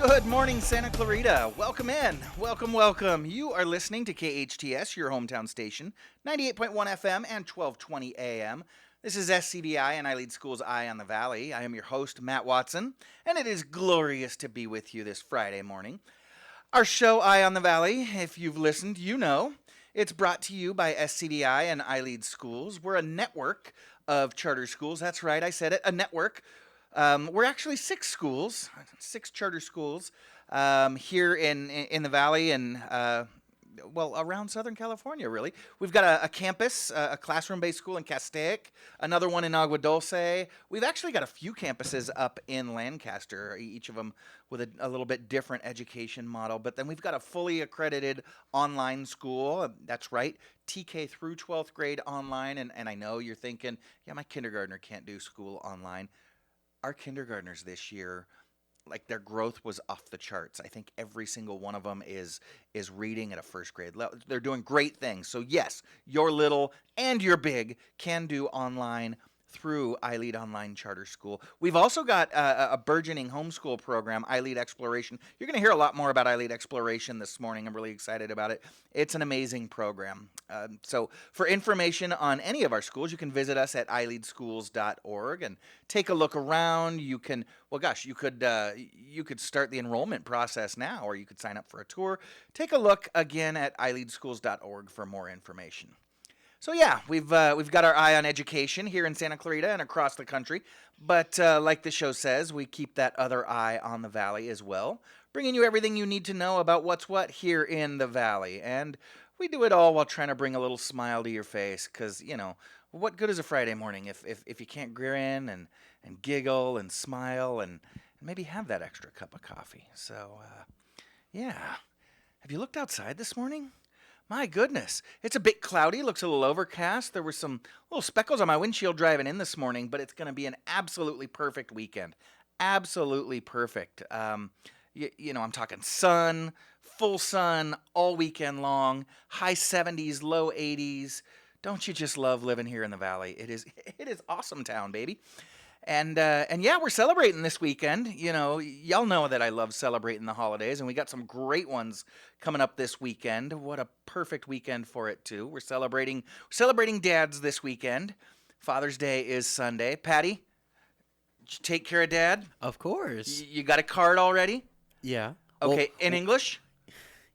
Good morning, Santa Clarita. Welcome in. Welcome. You are listening to KHTS, your hometown station, 98.1 FM and 1220 AM. This is SCVi and iLEAD School's Eye on the Valley. I am your host, Matt Watson, and it is glorious to be with you this Friday morning. Our show, Eye on the Valley, if you've listened, you know, it's brought to you by SCVi and iLEAD Schools. We're a network of charter schools. That's right, I said it, a network. We're actually six charter schools here in the Valley and, around Southern California, really. We've got a campus, a classroom-based school in Castaic, another one in Agua Dulce. We've actually got a few campuses up in Lancaster, each of them with a little bit different education model. But then we've got a fully accredited online school. That's right, TK through 12th grade online. And I know you're thinking, yeah, my kindergartner can't do school online. Our kindergartners this year, like their growth was off the charts. I think every single one of them is reading at a first grade level. They're doing great things. So yes, your little and your big can do online through iLEAD Online Charter School. We've also got a burgeoning homeschool program, iLEAD Exploration. You're going to hear a lot more about iLEAD Exploration this morning. I'm really excited about it. It's an amazing program. So for information on any of our schools, you can visit us at iLeadschools.org and take a look around. You can, you could start the enrollment process now, or you could sign up for a tour. Take a look again at iLeadschools.org for more information. So yeah, we've got our eye on education here in Santa Clarita and across the country, but like the show says, we keep that other eye on the Valley as well, bringing you everything you need to know about what's what here in the Valley, and we do it all while trying to bring a little smile to your face, because, you know, what good is a Friday morning if you can't grin and giggle and smile and maybe have that extra cup of coffee. So, yeah. Have you looked outside this morning? My goodness, it's a bit cloudy, looks a little overcast. There were some little speckles on my windshield driving in this morning, but it's going to be an absolutely perfect weekend. Absolutely perfect. I'm talking sun, full sun, all weekend long, high 70s, low 80s. Don't you just love living here in the Valley? It is awesome town, baby. And yeah, we're celebrating this weekend. You know, y'all know that I love celebrating the holidays, and we got some great ones coming up this weekend. What a perfect weekend for it, too. We're celebrating dads this weekend. Father's Day is Sunday. Patty, did you take care of Dad? Of course. You got a card already? Yeah. Okay, in English?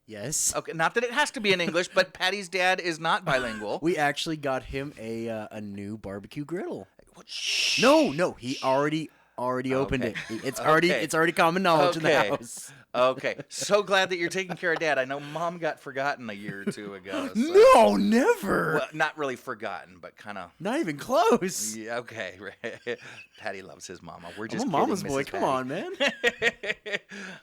Yes. Okay, not that it has to be in English, but Patty's dad is not bilingual. We actually got him a new barbecue griddle. Shh. No, he already opened it. It's already common knowledge in the house. Okay, so glad that you're taking care of Dad. I know Mom got forgotten a year or two ago. So. No, never. Well, not really forgotten, but kind of. Not even close. Yeah, okay. Patty loves his mama. We're just I'm a kidding, mama's boy. Mrs. Come Patty. on, man.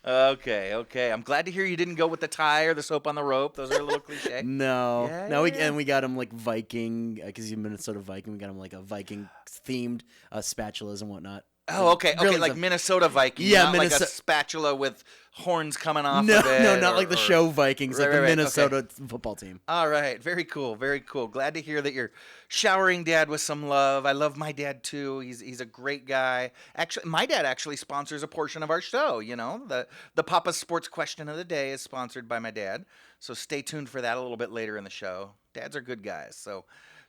Okay. I'm glad to hear you didn't go with the tie or the soap on the rope. Those are a little cliche. No. Yeah. We got him like Viking, because he's a Minnesota Viking. We got him like a Viking themed spatulas and whatnot. Oh, okay, like Minnesota Viking, not like a spatula with horns coming off of it. No, not like the show Vikings, like the Minnesota football team. All right, very cool. Glad to hear that you're showering Dad with some love. I love my dad, too. He's a great guy. Actually, my dad actually sponsors a portion of our show, you know. The Papa's Sports Question of the Day is sponsored by my dad, so stay tuned for that a little bit later in the show. Dads are good guys, so...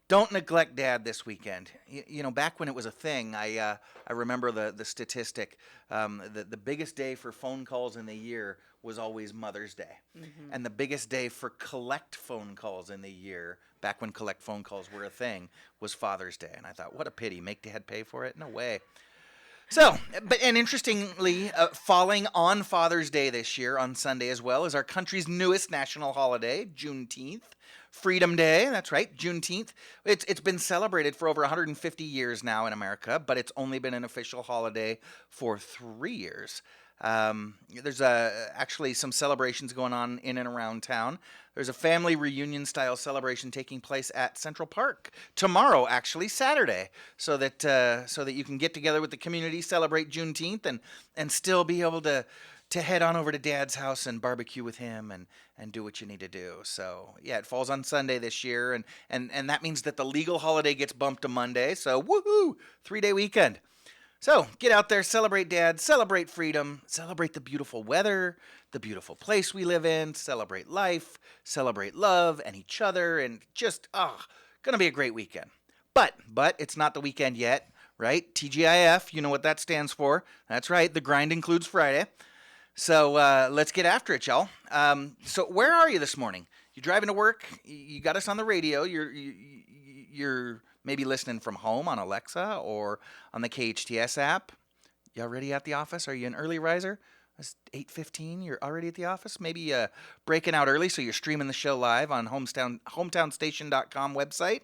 Don't neglect Dad this weekend. You know, back when it was a thing, I remember the statistic. The biggest day for phone calls in the year was always Mother's Day. Mm-hmm. And the biggest day for collect phone calls in the year, back when collect phone calls were a thing, was Father's Day. And I thought, what a pity. Make Dad pay for it? No way. So, and interestingly, falling on Father's Day this year, on Sunday as well, is our country's newest national holiday, Juneteenth. Freedom Day, that's right, Juneteenth. It's been celebrated for over 150 years now in America, but it's only been an official holiday for 3 years. There's actually some celebrations going on in and around town. There's a family reunion-style celebration taking place at Central Park tomorrow, actually Saturday, so that you can get together with the community, celebrate Juneteenth, and still be able to head on over to Dad's house and barbecue with him and do what you need to do. So, yeah, it falls on Sunday this year, and that means that the legal holiday gets bumped to Monday, so woohoo, 3-day weekend. So get out there, celebrate Dad, celebrate freedom, celebrate the beautiful weather, the beautiful place we live in, celebrate life, celebrate love and each other, and just, gonna be a great weekend. But it's not the weekend yet, right? TGIF, you know what that stands for. That's right, the grind includes Friday. So let's get after it, y'all. So where are you this morning? You driving to work? You got us on the radio. You're maybe listening from home on Alexa or on the KHTS app. You already at the office? Are you an early riser? It's 8:15. You're already at the office. Maybe breaking out early, so you're streaming the show live on hometownstation.com website.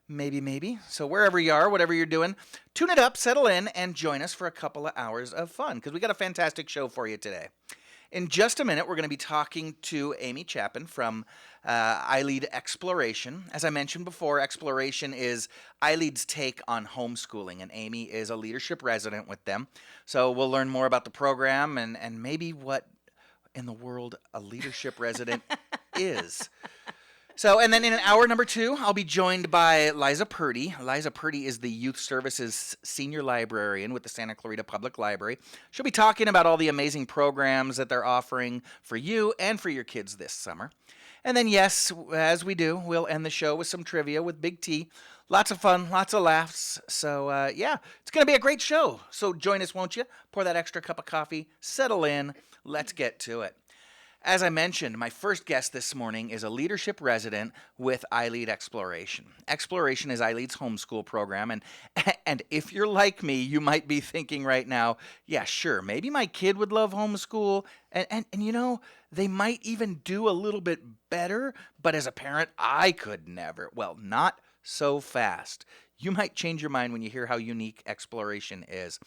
Maybe. So wherever you are, whatever you're doing, tune it up, settle in, and join us for a couple of hours of fun, because we got a fantastic show for you today. In just a minute, we're going to be talking to Amy Chapin from iLEAD Exploration. As I mentioned before, Exploration is iLEAD's take on homeschooling, and Amy is a leadership resident with them. So we'll learn more about the program and maybe what in the world a leadership resident is. So, and then in hour number 2, I'll be joined by Lisa Purdy. Lisa Purdy is the Youth Services Senior Librarian with the Santa Clarita Public Library. She'll be talking about all the amazing programs that they're offering for you and for your kids this summer. And then, yes, as we do, we'll end the show with some trivia with Big T. Lots of fun, lots of laughs. So, it's going to be a great show. So join us, won't you? Pour that extra cup of coffee, settle in, let's get to it. As I mentioned, my first guest this morning is a leadership resident with iLEAD Exploration. Exploration is iLEAD's homeschool program, and if you're like me, you might be thinking right now, yeah, sure, maybe my kid would love homeschool, and you know, they might even do a little bit better, but as a parent, I could never. Well, not so fast. You might change your mind when you hear how unique Exploration is.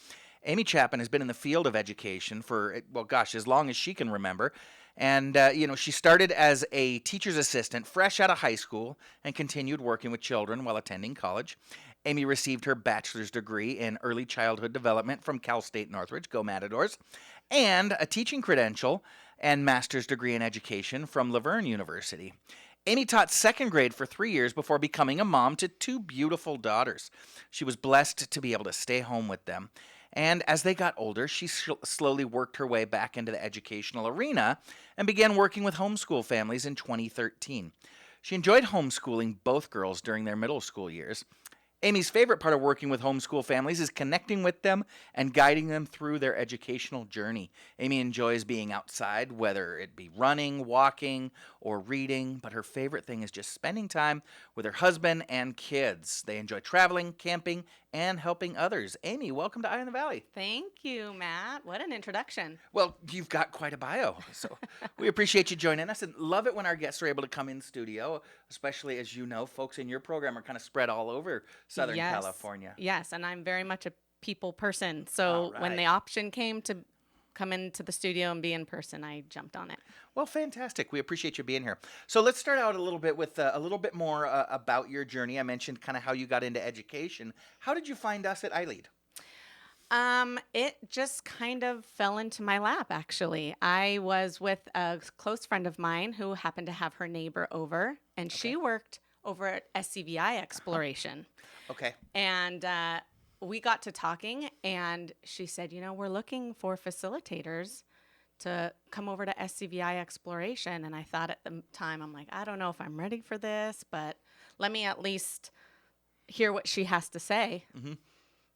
Amy Chapin has been in the field of education for, well, gosh, as long as she can remember. And, she started as a teacher's assistant fresh out of high school and continued working with children while attending college. Amy received her bachelor's degree in early childhood development from Cal State Northridge, go Matadors, and a teaching credential and master's degree in education from Laverne University. Amy taught second grade for 3 years before becoming a mom to 2 beautiful daughters. She was blessed to be able to stay home with them. And as they got older, she slowly worked her way back into the educational arena and began working with homeschool families in 2013. She enjoyed homeschooling both girls during their middle school years. Amy's favorite part of working with homeschool families is connecting with them and guiding them through their educational journey. Amy enjoys being outside, whether it be running, walking, or reading, but her favorite thing is just spending time with her husband and kids. They enjoy traveling, camping, and helping others. Amy, welcome to Eye in the Valley. Thank you, Matt. What an introduction. Well, you've got quite a bio, so we appreciate you joining us and love it when our guests are able to come in studio, especially as you know, folks in your program are kind of spread all over Southern California. Yes, and I'm very much a people person, so when the option came to come into the studio and be in person, I jumped on it. Well, fantastic. We appreciate you being here. So let's start out a little bit with a little bit more about your journey. I mentioned kind of how you got into education. How did you find us at iLEAD? It just kind of fell into my lap, actually. I was with a close friend of mine who happened to have her neighbor over, and she worked over at SCVi Exploration. Okay. And we got to talking, and she said, we're looking for facilitators to come over to SCVi Exploration. And I thought at the time, I'm like, I don't know if I'm ready for this, but let me at least hear what she has to say. Mm-hmm.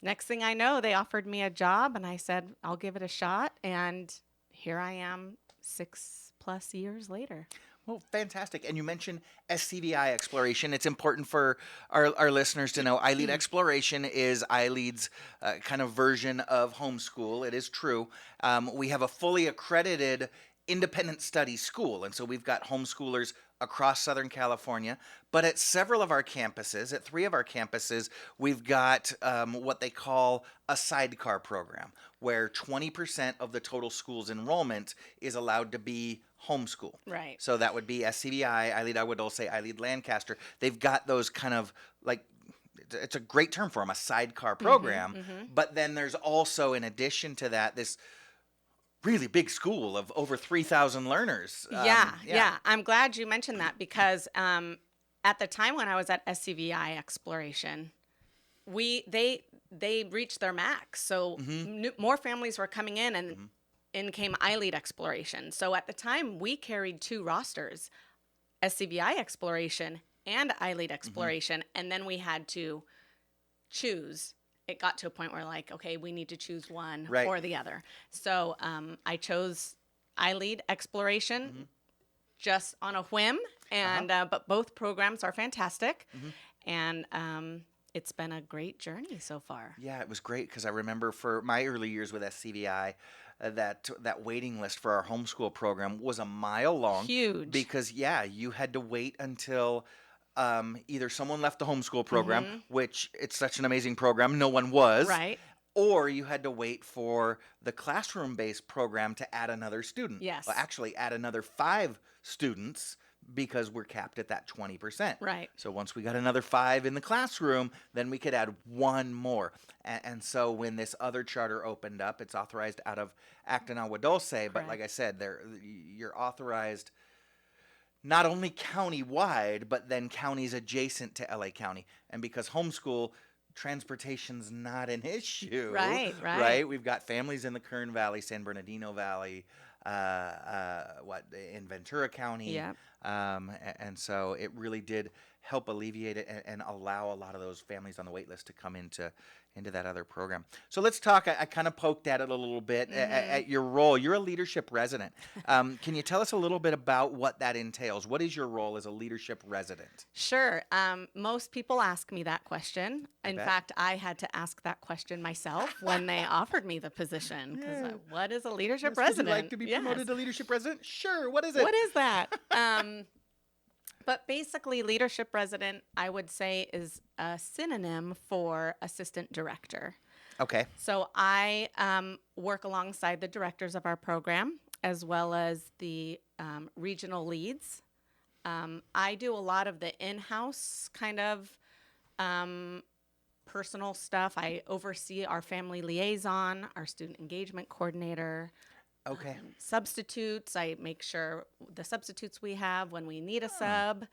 Next thing I know, they offered me a job, and I said, I'll give it a shot. And here I am 6+ years later. Well, fantastic. And you mentioned SCVi Exploration. It's important for our listeners to know iLEAD Exploration is iLEAD's kind of version of homeschool. It is true. We have a fully accredited independent study school, and so we've got homeschoolers across Southern California. But at several of our campuses, at 3 of our campuses, we've got what they call a sidecar program, where 20% of the total school's enrollment is allowed to be homeschool. Right. So that would be SCVi, iLEAD, I would also say iLEAD Lancaster. They've got those kind of like, it's a great term for them, a sidecar program. Mm-hmm. But then there's also, in addition to that, this really big school of over 3,000 learners. Yeah. I'm glad you mentioned that because at the time when I was at SCVi Exploration, they reached their max. So more families were coming in, and in came iLEAD exploration. So at the time, we carried 2 rosters, SCVi exploration and iLEAD exploration, and then we had to choose. It got to a point where like, okay, we need to choose one or the other. So I chose iLEAD exploration just on a whim, and but both programs are fantastic, and it's been a great journey so far. Yeah, it was great because I remember for my early years with SCVi, that waiting list for our homeschool program was a mile long. Huge. Because you had to wait until either someone left the homeschool program, which it's such an amazing program, no one was, Right. or you had to wait for the classroom-based program to add another student. Yes. Well, actually, add another 5 students because we're capped at that 20%. Right. So once we got another 5 in the classroom, then we could add 1 more. And so when this other charter opened up, it's authorized out of Acton Agua Dulce, but like I said, you're authorized not only county-wide, but then counties adjacent to LA County. And because homeschool, transportation's not an issue. Right. We've got families in the Kern Valley, San Bernardino Valley, in Ventura County. Yeah. And so it really did help alleviate it and allow a lot of those families on the wait list to come into that other program. So let's talk. I kind of poked at it a little bit at your role. You're a leadership resident. Can you tell us a little bit about what that entails? What is your role as a leadership resident? Sure. Most people ask me that question. In fact, I had to ask that question myself when they offered me the position. Because what is a leadership resident? Would you like to be promoted to leadership resident? Sure. What is it? What is that? But basically, leadership resident, I would say, is a synonym for assistant director. Okay. So I work alongside the directors of our program, as well as the regional leads. I do a lot of the in-house kind of personal stuff. I oversee our family liaison, our student engagement coordinator. Okay. Substitutes. I make sure the substitutes we have when we need a sub,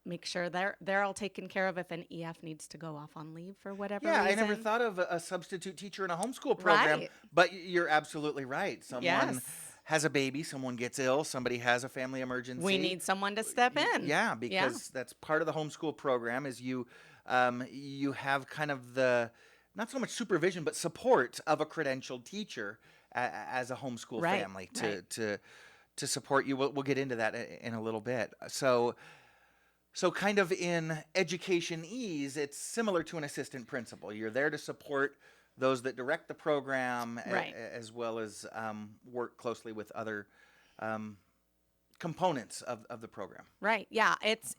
make sure they're all taken care of if an EF needs to go off on leave for whatever reason. I never thought of a substitute teacher in a homeschool program, but you're absolutely right. Someone has a baby, someone gets ill, somebody has a family emergency. We need someone to step in. Yeah, because that's part of the homeschool program is you have kind of the not so much supervision, but support of a credentialed teacher as a homeschool family to support you. We'll get into that in a little bit. So kind of in education ease, it's similar to an assistant principal. You're there to support those that direct the program, as well as work closely with other components of the program. Right. Yeah. It's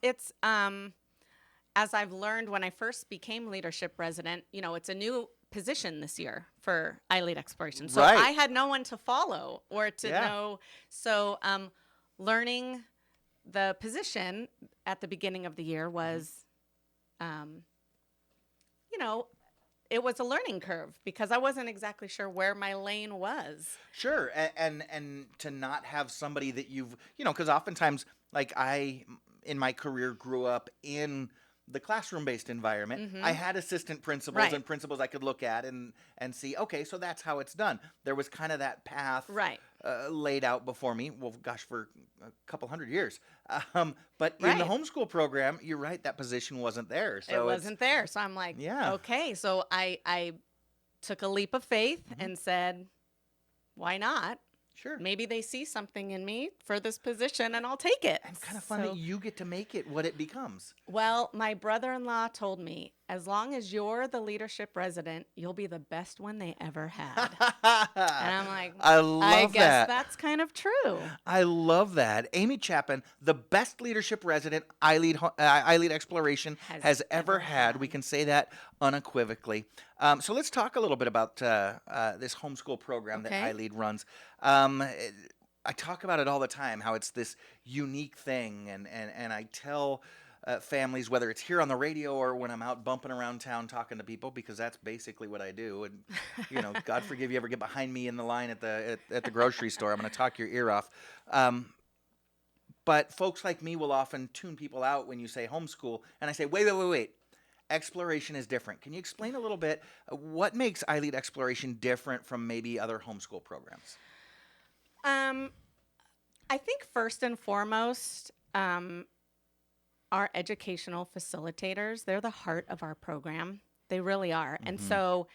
as I've learned when I first became leadership resident, it's a new position this year for iLEAD exploration. So I had no one to follow or to know. So learning the position at the beginning of the year was, it was a learning curve because I wasn't exactly sure where my lane was. Sure. And to not have somebody that you've, because oftentimes, like I, in my career, grew up in the classroom-based environment. I had assistant principals and principals I could look at and see, okay, so that's how it's done. There was kind of that path laid out before me, for a couple hundred years. But in the homeschool program, you're right, that position wasn't there. So it wasn't there. So I'm like, okay. So I took a leap of faith and said, why not? Sure. Maybe they see something in me for this position and I'll take it. And kind of fun that you get to make it what it becomes. Well, my brother-in-law told me, as long as you're the leadership resident, you'll be the best one they ever had. And I'm like, I guess that's kind of true. I love that. Amy Chapin, the best leadership resident iLEAD exploration has ever had. We can say that unequivocally. So let's talk a little bit about this homeschool program that iLEAD runs. I talk about it all the time, how it's this unique thing, and I tell families, whether it's here on the radio or when I'm out bumping around town talking to people, because that's basically what I do. And God forgive you ever get behind me in the line at the grocery store, I'm going to talk your ear off. But folks like me will often tune people out when you say homeschool, and I say, wait. Exploration is different. Can you explain a little bit what makes iLEAD Exploration different from maybe other homeschool programs? I think first and foremost, our educational facilitators, they're the heart of our program. They really are. And so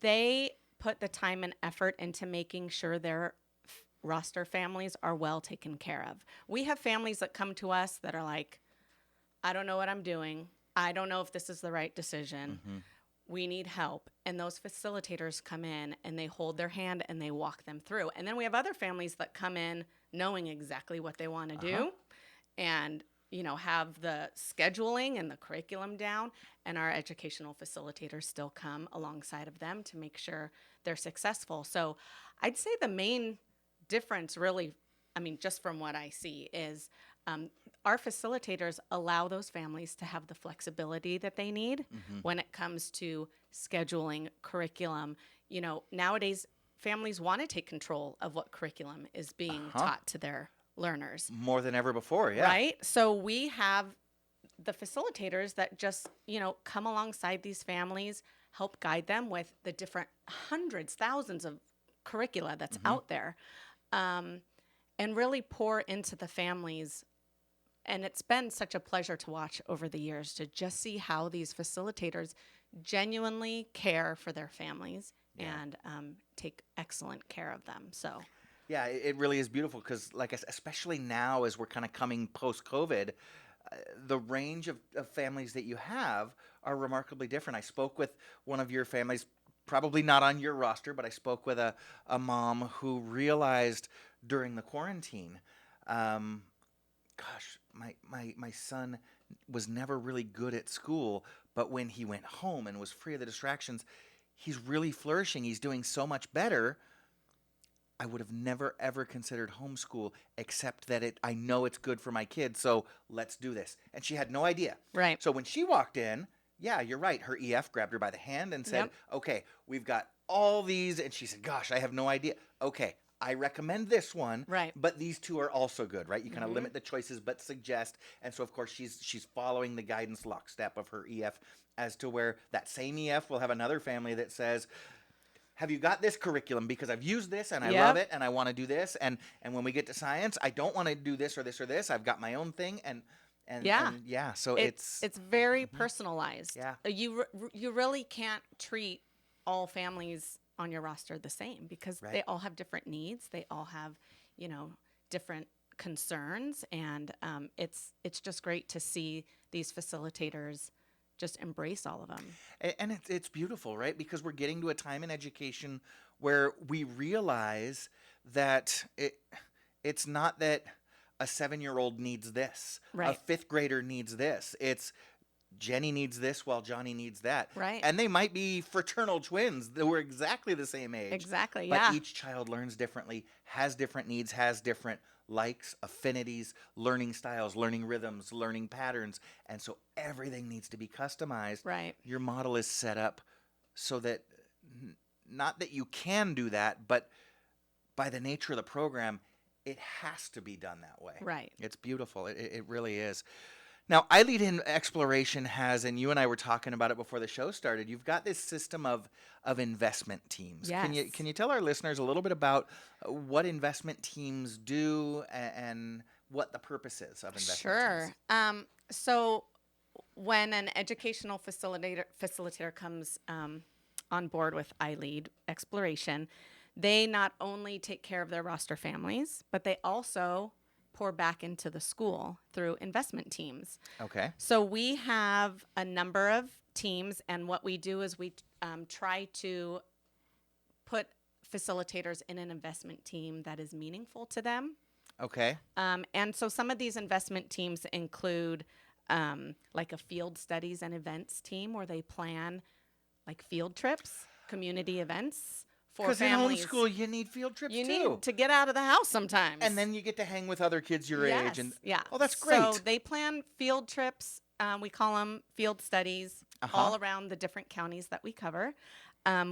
they put the time and effort into making sure their roster families are well taken care of. We have families that come to us that are like, I don't know what I'm doing. I don't know if this is the right decision. We need help. And those facilitators come in and they hold their hand and they walk them through. And then we have other families that come in knowing exactly what they want to do and, you know, have the scheduling and the curriculum down. And our educational facilitators still come alongside of them to make sure they're successful. So I'd say the main difference really, I mean, just from what I see is our facilitators allow those families to have the flexibility that they need when it comes to scheduling, curriculum. You know, nowadays families want to take control of what curriculum is being taught to their learners. More than ever before, yeah. Right? So we have the facilitators that just, you know, come alongside these families, help guide them with the different hundreds, thousands of curricula that's out there, and really pour into the families. And it's been such a pleasure to watch over the years to just see how these facilitators genuinely care for their families and take excellent care of them. So, yeah, it really is beautiful because, like I said, especially now as we're kind of coming post-COVID, the range of families that you have are remarkably different. I spoke with one of your families, probably not on your roster, but I spoke with a mom who realized during the quarantine, gosh, my son was never really good at school, but when he went home and was free of the distractions, he's really flourishing. He's doing so much better. I would have never, ever considered homeschool, except that I know it's good for my kids, so let's do this. And she had no idea. right. So when she walked in, yeah, you're right. Her EF grabbed her by the hand and said, okay, we've got all these. And she said, gosh, I have no idea. Okay, I recommend this one, Right. but these two are also good, right? You kind of limit the choices, but suggest. And so, of course, she's following the guidance lockstep of her EF as to where that same EF will have another family that says, have you got this curriculum? Because I've used this and I love it and I want to do this. And when we get to science, I don't want to do this or this or this. I've got my own thing. And so it's very personalized. Yeah. You really can't treat all families on your roster the same because they all have different needs. They all have, you know, different concerns, and it's just great to see these facilitators just embrace all of them. And it's beautiful, right? Because we're getting to a time in education where we realize that it's not that a 7-year-old needs this, Right. a 5th grader needs this. It's Jenny needs this while Johnny needs that. Right. And they might be fraternal twins that were exactly the same age. Exactly, But yeah. each child learns differently, has different needs, has different likes, affinities, learning styles, learning rhythms, learning patterns. And so everything needs to be customized. Right. Your model is set up so that not that you can do that, but by the nature of the program, it has to be done that way. Right. It's beautiful. It really is. Now, iLEAD in Exploration has, and you and I were talking about it before the show started, you've got this system of investment teams. Yes. Can you tell our listeners a little bit about what investment teams do and what the purpose is of investment teams? So when an educational facilitator comes on board with iLEAD Exploration, they not only take care of their roster families, but they also pour back into the school through investment teams. Okay. So we have a number of teams, and what we do is we try to put facilitators in an investment team that is meaningful to them. Okay. And so some of these investment teams include like a field studies and events team where they plan like field trips, community events for Because in families. homeschool, you need field trips You too. need to get out of the house sometimes. And then you get to hang with other kids your Yes, age. And yeah. Oh, that's great. So they plan field trips. We call them field studies all around the different counties that we cover.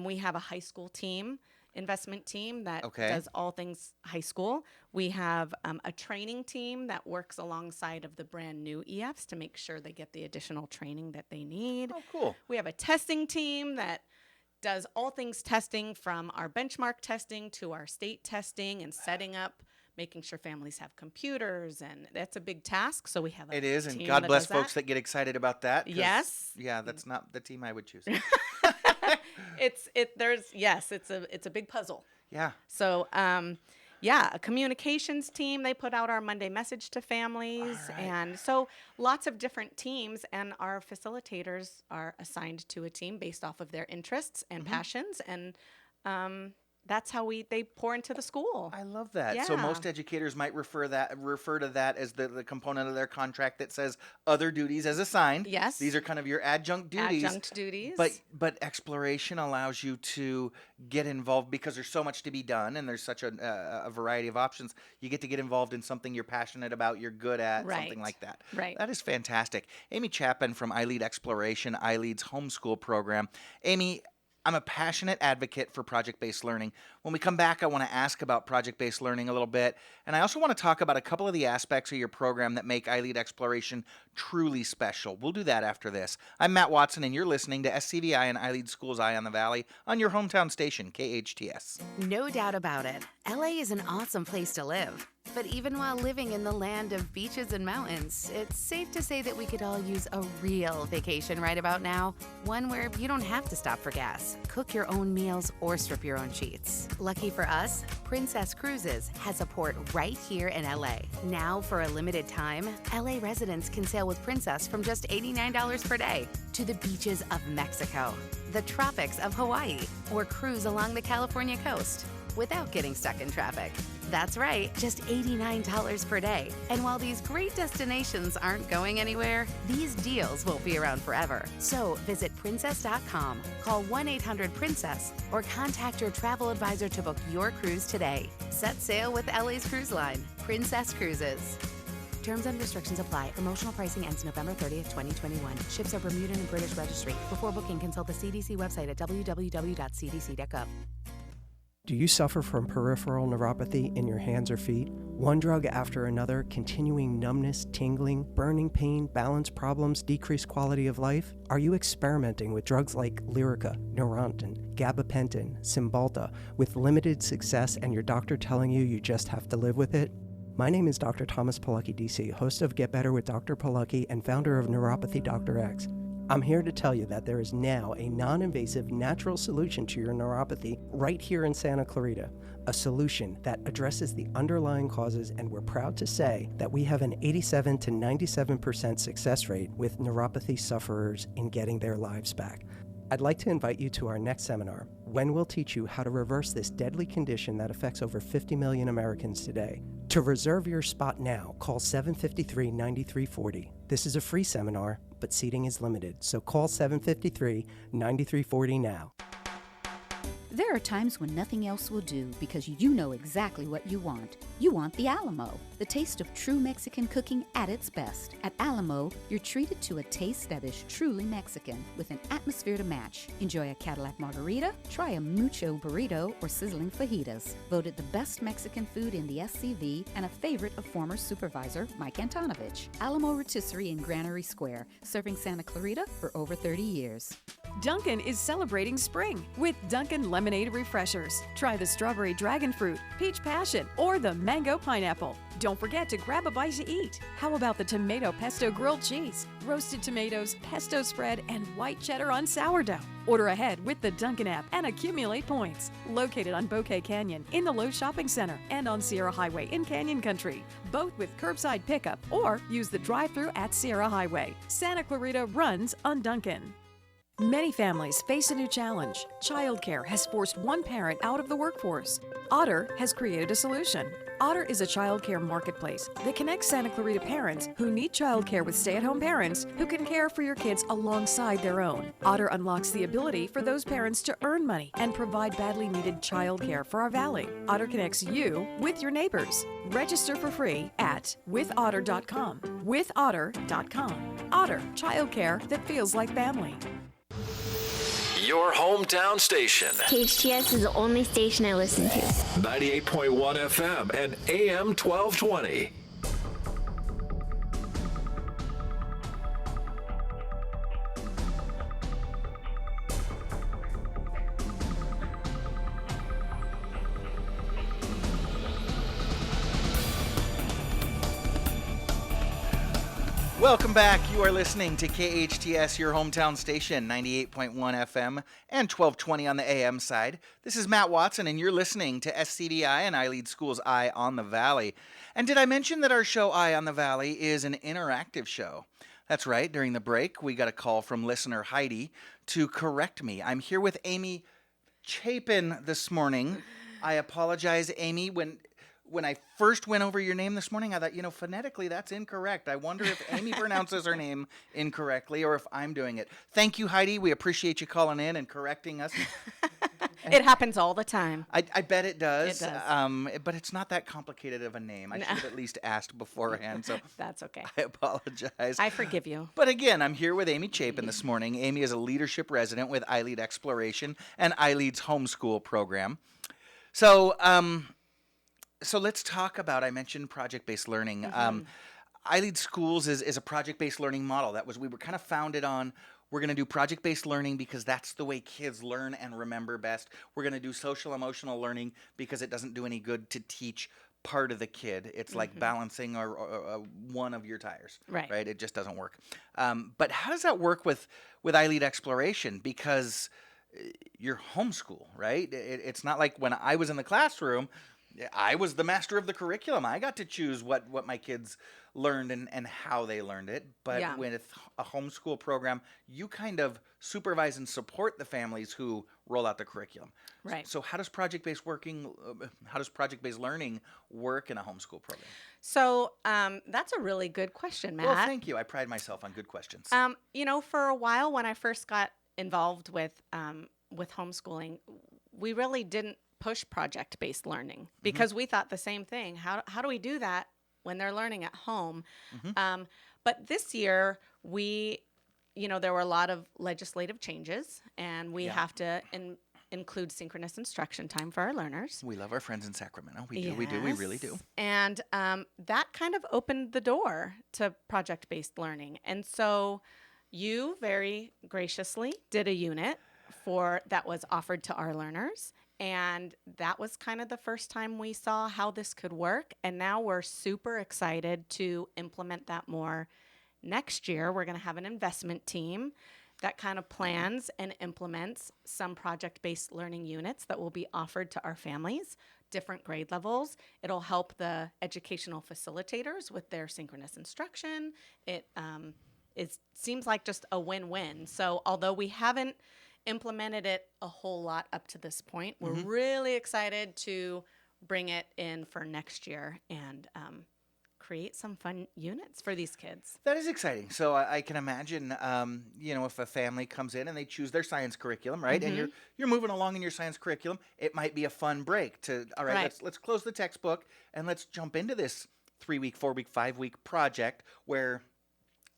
We have a high school team investment team that Okay. does all things high school. We have a training team that works alongside of the brand new EFs to make sure they get the additional training that they need. Oh, cool. We have a testing team that does all things testing, from our benchmark testing to our state testing and setting up, making sure families have computers, and that's a big task. So we have a It is, and team God that bless does folks that get excited about that. 'Cause, Yes. Yeah, that's not the team I would choose. It's a big puzzle. Yeah. So a communications team, they put out our Monday message to families. All right. And so lots of different teams, and our facilitators are assigned to a team based off of their interests and passions. And that's how they pour into the school. I love that. So Yeah. most educators might refer to that as the component of their contract that says other duties as assigned. Yes. These are kind of your adjunct duties. Adjunct duties. But exploration allows you to get involved because there's so much to be done and there's such a variety of options. You get to get involved in something you're passionate about, you're good at, something Right. like that. Right. That is fantastic. Amy Chapin from iLEAD Exploration, iLEAD's homeschool program. Amy, I'm a passionate advocate for project-based learning. When we come back, I want to ask about project-based learning a little bit, and I also want to talk about a couple of the aspects of your program that make iLEAD Exploration truly special. We'll do that after this. I'm Matt Watson, and you're listening to SCVi and iLEAD Schools Eye on the Valley on your hometown station, KHTS. No doubt about it, LA is an awesome place to live. But even while living in the land of beaches and mountains, it's safe to say that we could all use a real vacation right about now. One where you don't have to stop for gas, cook your own meals, or strip your own sheets. Lucky for us, Princess Cruises has a port right here in LA. Now, for a limited time, LA residents can sail with Princess from just $89 per day to the beaches of Mexico, the tropics of Hawaii, or cruise along the California coast without getting stuck in traffic. That's right, just $89 per day. And while these great destinations aren't going anywhere, these deals won't be around forever. So visit princess.com, call 1-800-PRINCESS, or contact your travel advisor to book your cruise today. Set sail with LA's cruise line, Princess Cruises. Terms and restrictions apply. Promotional pricing ends November 30th, 2021. Ships are Bermudan and British registry. Before booking, consult the CDC website at www.cdc.gov. Do you suffer from peripheral neuropathy in your hands or feet? One drug after another, continuing numbness, tingling, burning pain, balance problems, decreased quality of life? Are you experimenting with drugs like Lyrica, Neurontin, gabapentin, Cymbalta with limited success and your doctor telling you just have to live with it? My name is Dr. Thomas Pilecki, DC, host of Get Better with Dr. Pilecki and founder of Neuropathy Dr. X. I'm here to tell you that there is now a non-invasive natural solution to your neuropathy right here in Santa Clarita, a solution that addresses the underlying causes, and we're proud to say that we have an 87 to 97% success rate with neuropathy sufferers in getting their lives back. I'd like to invite you to our next seminar, when we'll teach you how to reverse this deadly condition that affects over 50 million Americans today. To reserve your spot now, call 753-9340. This is a free seminar, but seating is limited, so call 753-9340 now. There are times when nothing else will do because you know exactly what you want. You want the Alamo, the taste of true Mexican cooking at its best. At Alamo, you're treated to a taste that is truly Mexican with an atmosphere to match. Enjoy a Cadillac margarita, try a mucho burrito, or sizzling fajitas. Voted the best Mexican food in the SCV and a favorite of former supervisor Mike Antonovich. Alamo Rotisserie in Granary Square, serving Santa Clarita for over 30 years. Dunkin' is celebrating spring with Dunkin' Lemonade Refreshers. Try the strawberry dragon fruit, peach passion, or the mango pineapple. Don't forget to grab a bite to eat. How about the tomato pesto grilled cheese, roasted tomatoes, pesto spread, and white cheddar on sourdough? Order ahead with the Dunkin' app and accumulate points. Located on Bouquet Canyon in the Lowe's Shopping Center and on Sierra Highway in Canyon Country. Both with curbside pickup or use the drive-thru at Sierra Highway. Santa Clarita runs on Dunkin'. Many families face a new challenge. Childcare has forced one parent out of the workforce. Otter has created a solution. Otter is a childcare marketplace that connects Santa Clarita parents who need childcare with stay-at-home parents who can care for your kids alongside their own. Otter unlocks the ability for those parents to earn money and provide badly needed childcare for our valley. Otter connects you with your neighbors. Register for free at withotter.com. Withotter.com. Otter, childcare that feels like family. your hometown station. KHTS is the only station I listen to. 98.1 FM and AM 1220. Welcome back. You are listening to KHTS, your hometown station, 98.1 FM and 1220 on the AM side. This is Matt Watson, and you're listening to SCVi and iLEAD Schools Eye on the Valley. And did I mention that our show Eye on the Valley is an interactive show? That's right. During the break, we got a call from listener Heidi to correct me. I'm here with Amy Chapin this morning. I apologize, Amy. When I first went over your name this morning, I thought, phonetically, that's incorrect. I wonder if Amy pronounces her name incorrectly or if I'm doing it. Thank you, Heidi. We appreciate you calling in and correcting us. It happens all the time. I bet it does. It does. But it's not that complicated of a name. I should have at least asked beforehand. So That's okay. I apologize. I forgive you. But again, I'm here with Amy Chapin this morning. Amy is a leadership resident with iLEAD Exploration and iLEAD's homeschool program. So let's talk about, I mentioned project-based learning. iLEAD Schools is a project-based learning model. We were kind of founded on, we're going to do project-based learning because that's the way kids learn and remember best. We're going to do social-emotional learning because it doesn't do any good to teach part of the kid. It's like balancing one of your tires. Right? It just doesn't work. But how does that work with iLEAD Exploration? Because you're homeschool, right? It's not like when I was in the classroom, I was the master of the curriculum. I got to choose what my kids learned and how they learned it. But with a homeschool program, you kind of supervise and support the families who roll out the curriculum. Right. So how does project-based learning work in a homeschool program? So that's a really good question, Matt. Well, thank you. I pride myself on good questions. For a while when I first got involved with homeschooling, we really didn't push project-based learning because we thought the same thing. How do we do that when they're learning at home? But this year, there were a lot of legislative changes, and we have to include synchronous instruction time for our learners. We love our friends in Sacramento. We do. We really do. And that kind of opened the door to project-based learning. And so you very graciously did a unit that was offered to our learners. And that was kind of the first time we saw how this could work. And now we're super excited to implement that more next year. We're going to have an investment team that kind of plans and implements some project-based learning units that will be offered to our families, different grade levels. It'll help the educational facilitators with their synchronous instruction. It seems like just a win-win. So although we haven't implemented it a whole lot up to this point, we're really excited to bring it in for next year and create some fun units for these kids. That is exciting. So I can imagine, if a family comes in and they choose their science curriculum, right? And you're moving along in your science curriculum, it might be a fun break to, all right. Let's close the textbook and let's jump into this 3-week, 4-week, 5-week project where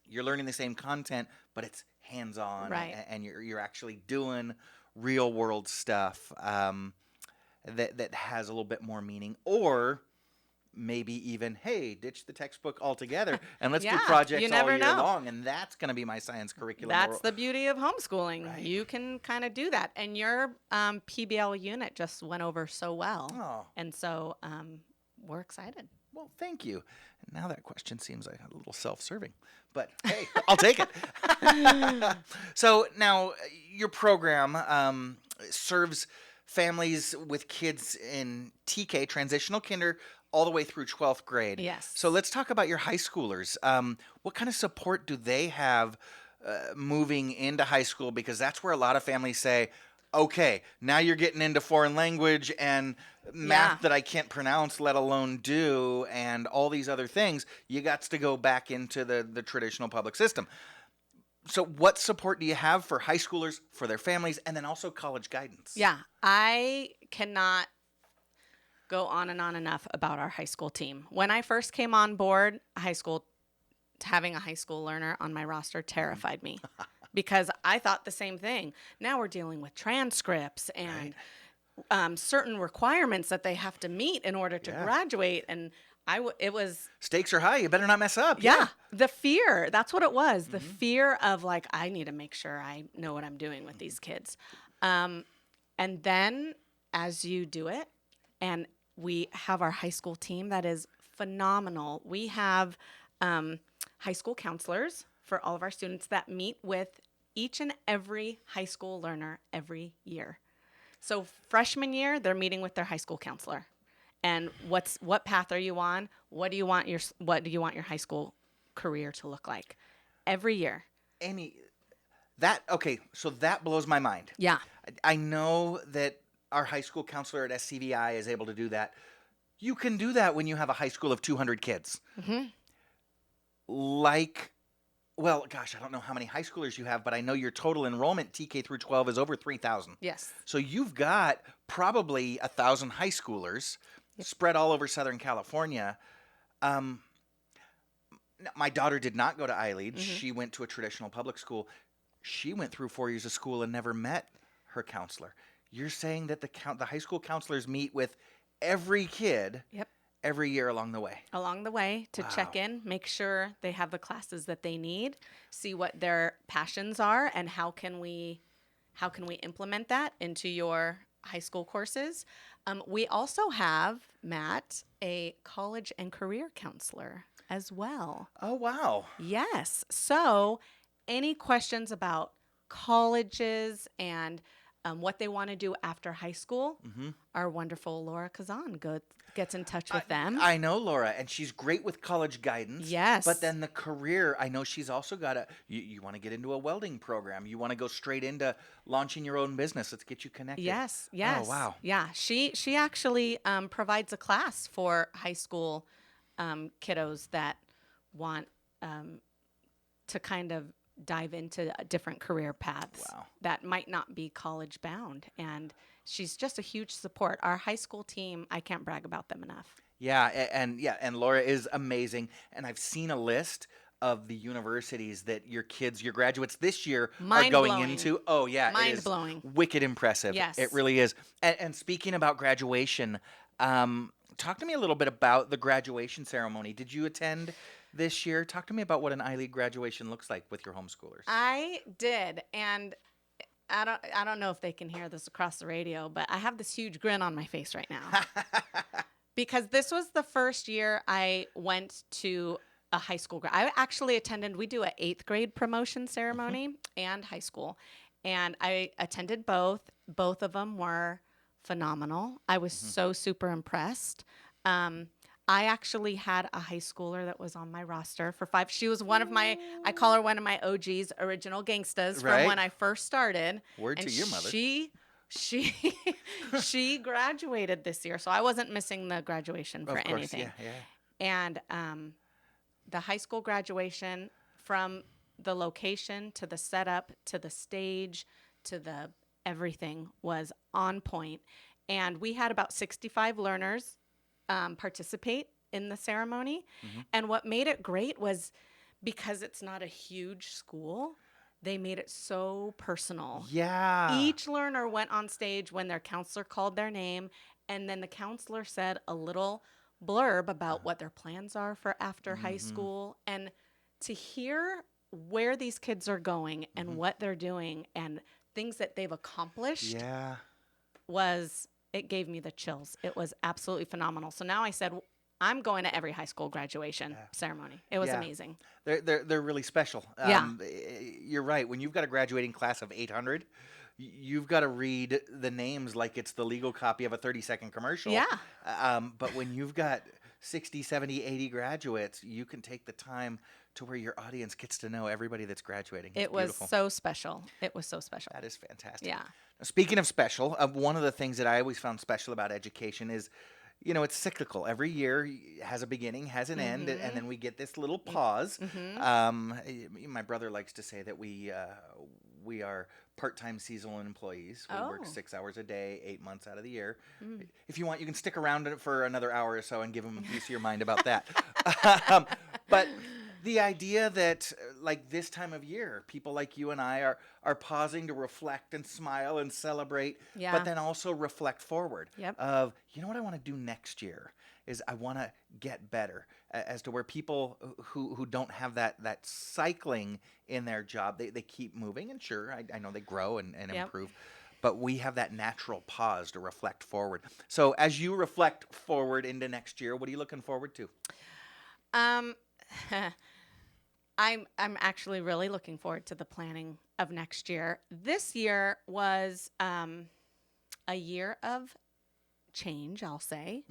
you're learning the same content, but it's hands-on, and you're actually doing real-world stuff that has a little bit more meaning, or maybe even, hey, ditch the textbook altogether and let's do projects all year long, and that's going to be my science curriculum. That's the beauty of homeschooling. Right. You can kind of do that, and your PBL unit just went over so well, and so we're excited. Well, thank you. Now that question seems like a little self-serving, but hey, I'll take it. So now your program serves families with kids in TK, transitional kinder, all the way through 12th grade. Yes. So let's talk about your high schoolers. What kind of support do they have moving into high school? Because that's where a lot of families say, okay, now you're getting into foreign language and math that I can't pronounce, let alone do, and all these other things. You got to go back into the traditional public system. So what support do you have for high schoolers, for their families, and then also college guidance? Yeah, I cannot go on and on enough about our high school team. When I first came on board, having a high school learner on my roster terrified me. because I thought the same thing. Now we're dealing with transcripts and certain requirements that they have to meet in order to graduate. And it was Stakes are high. You better not mess up. the fear. That's what it was. The fear of like, I need to make sure I know what I'm doing with these kids. And then as you do it, and we have our high school team that is phenomenal. We have high school counselors for all of our students that meet with each and every high school learner every year. So freshman year, they're meeting with their high school counselor. And what path are you on? What do you want your high school career to look like? Every year. Amy, so that blows my mind. Yeah. I know that our high school counselor at SCVi is able to do that. You can do that when you have a high school of 200 kids. Well, gosh, I don't know how many high schoolers you have, but I know your total enrollment TK through 12 is over 3,000. Yes. So you've got probably 1,000 high schoolers spread all over Southern California. My daughter did not go to iLEAD. She went to a traditional public school. She went through 4 years of school and never met her counselor. You're saying that the high school counselors meet with every kid every year along the way. Along the way to check in, make sure they have the classes that they need, see what their passions are, and how can we implement that into your high school courses. We also have, Matt, a college and career counselor as well. Oh, wow. Yes. So any questions about colleges and what they want to do after high school, our wonderful Laura Kazan gets in touch with them. I know Laura, and she's great with college guidance. Yes. But then the career, I know she's also got you want to get into a welding program. You want to go straight into launching your own business. Let's get you connected. Yes. Oh, wow. Yeah. She actually provides a class for high school kiddos that want to kind of dive into different career paths that might not be college bound. And she's just a huge support. Our high school team, I can't brag about them enough. Yeah, and Laura is amazing. And I've seen a list of the universities that your graduates this year are going into. Oh, yeah. Mind-blowing. Wicked impressive. Yes. It really is. And speaking about graduation, talk to me a little bit about the graduation ceremony. Did you attend this year? Talk to me about what an iLEAD graduation looks like with your homeschoolers. I did, and I don't know if they can hear this across the radio, but I have this huge grin on my face right now. Because this was the first year I went to a high school. I actually attended, we do an 8th grade promotion ceremony and high school. And I attended both. Both of them were phenomenal. I was so super impressed. I actually had a high schooler that was on my roster for 5. She was one of my, I call her one of my OGs, original gangstas from when I first started. Word to your mother. She graduated this year, so I wasn't missing the graduation for anything. Yeah. And the high school graduation, from the location to the setup to the stage to the everything, was on point. And we had about 65 learners participate in the ceremony. And what made it great was because it's not a huge school, they made it so personal. Yeah. Each learner went on stage when their counselor called their name, and then the counselor said a little blurb about what their plans are for after high school. And to hear where these kids are going and what they're doing and things that they've accomplished it gave me the chills. It was absolutely phenomenal. So now I said, I'm going to every high school graduation ceremony. It was amazing. They're really special. You're right. When you've got a graduating class of 800, you've got to read the names like it's the legal copy of a 30-second commercial. Yeah. But when you've got 60, 70, 80 graduates, you can take the time to where your audience gets to know everybody that's graduating. It's it was beautiful. so special. It was so special. That is fantastic. Yeah. Now, speaking of special, one of the things that I always found special about education is, it's cyclical. Every year has a beginning, has an end, and then we get this little pause. My brother likes to say that we are part-time seasonal employees. We work 6 hours a day, 8 months out of the year. If you want, you can stick around for another hour or so and give them a piece of your mind about that. But the idea that like this time of year, people like you and I are pausing to reflect and smile and celebrate, Yeah. but then also reflect forward. Yep. Of, you know what I want to do next year is I want to get better, as to where people who don't have that cycling in their job, they keep moving, and sure, I know they grow and Yep. improve. But we have that natural pause to reflect forward. So as you reflect forward into next year, what are you looking forward to? I'm actually really looking forward to the planning of next year. This year was a year of change, I'll say.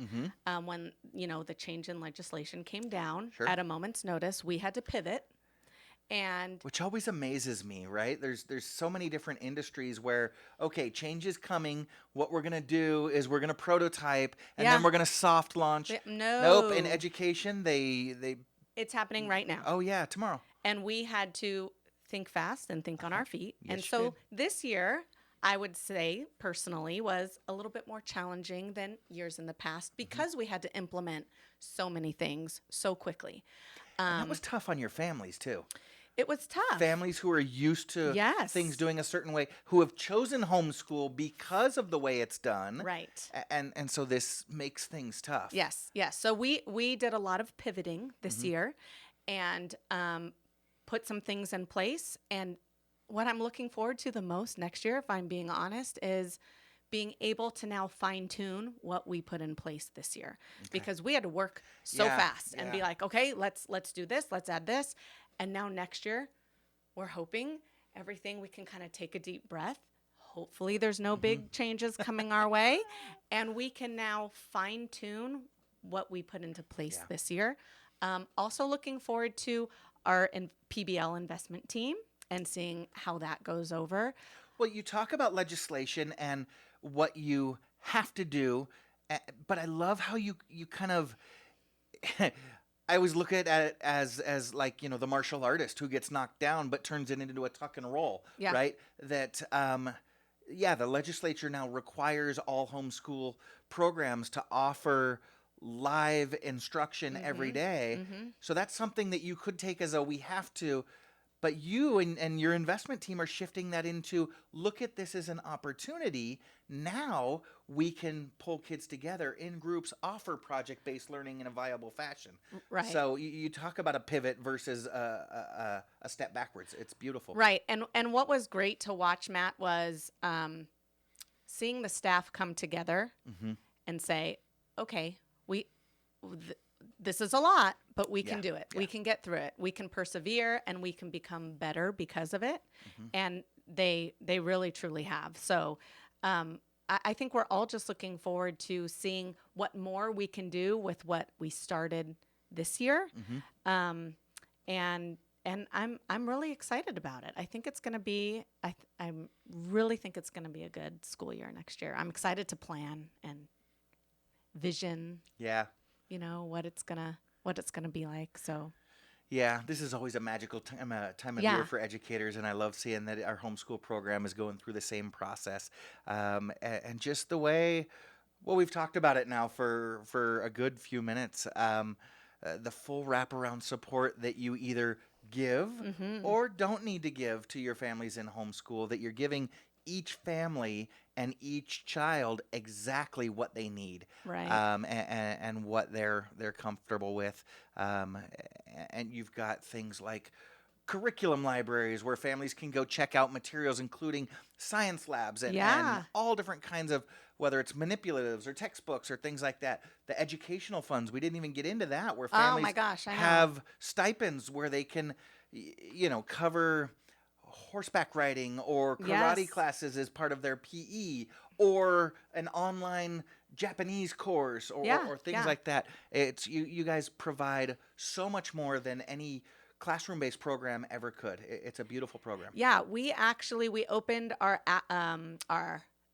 When the change in legislation came down Sure. at a moment's notice, we had to pivot. And Which always amazes me, right? There's so many different industries where, okay, change is coming. What we're gonna do is we're gonna prototype, and Yeah. then we're gonna soft launch. No. Nope. In education, they it's happening right now. oh yeah, tomorrow. And we had to think fast and think on our feet. Yes, And you so did. this year, I would say personally was a little bit more challenging than years in the past because we had to implement so many things so quickly. And that was tough on your families too. It was tough. Families who are used to Yes. things doing a certain way, who have chosen homeschool because of the way it's done. Right. And so this makes things tough. Yes, yes. So we did a lot of pivoting this year and put some things in place. And what I'm looking forward to the most next year, if I'm being honest, is being able to now fine tune what we put in place this year. Because we had to work so Yeah, fast and be yeah. like, okay, let's do this, let's add this. And now next year, we're hoping everything we can kind of take a deep breath. Hopefully there's no big changes coming our way. And we can now fine tune what we put into place this year. Also looking forward to our PBL investment team and seeing how that goes over. Well, you talk about legislation and what you have to do, but I love how you kind of I always look at it as like, the martial artist who gets knocked down but turns it into a tuck and roll, Yeah. right? That the legislature now requires all homeschool programs to offer live instruction every day. So that's something that you could take as a we have to, but you and your investment team are shifting that into look at this as an opportunity. Now we can pull kids together in groups, offer project-based learning in a viable fashion. Right. So you talk about a pivot versus a step backwards. It's beautiful. Right. And what was great to watch, Matt, was seeing the staff come together and say, okay, this is a lot, but we can do it. We can get through it. We can persevere and we can become better because of it. And they really, truly have. So I think we're all just looking forward to seeing what more we can do with what we started this year. And I'm really excited about it. I think it's going to be, I really think it's going to be a good school year next year. I'm excited to plan and vision, Yeah. what it's gonna be like. So Yeah, this is always a magical time of Yeah. year for educators, and I love seeing that our homeschool program is going through the same process. And just the way, well, we've talked about it now for a good few minutes. The full wraparound support that you either give or don't need to give to your families in homeschool, that you're giving each family and each child exactly what they need, Right. and what they're comfortable with. And you've got things like curriculum libraries where families can go check out materials, including science labs and all different kinds of, whether it's manipulatives or textbooks or things like that. The educational funds, we didn't even get into that, where families my gosh, I know. have stipends where they can, cover horseback riding or karate Yes. classes as part of their PE, or an online Japanese course or things like that. It's you guys provide so much more than any classroom-based program ever could. It's a beautiful program. Yeah, we opened our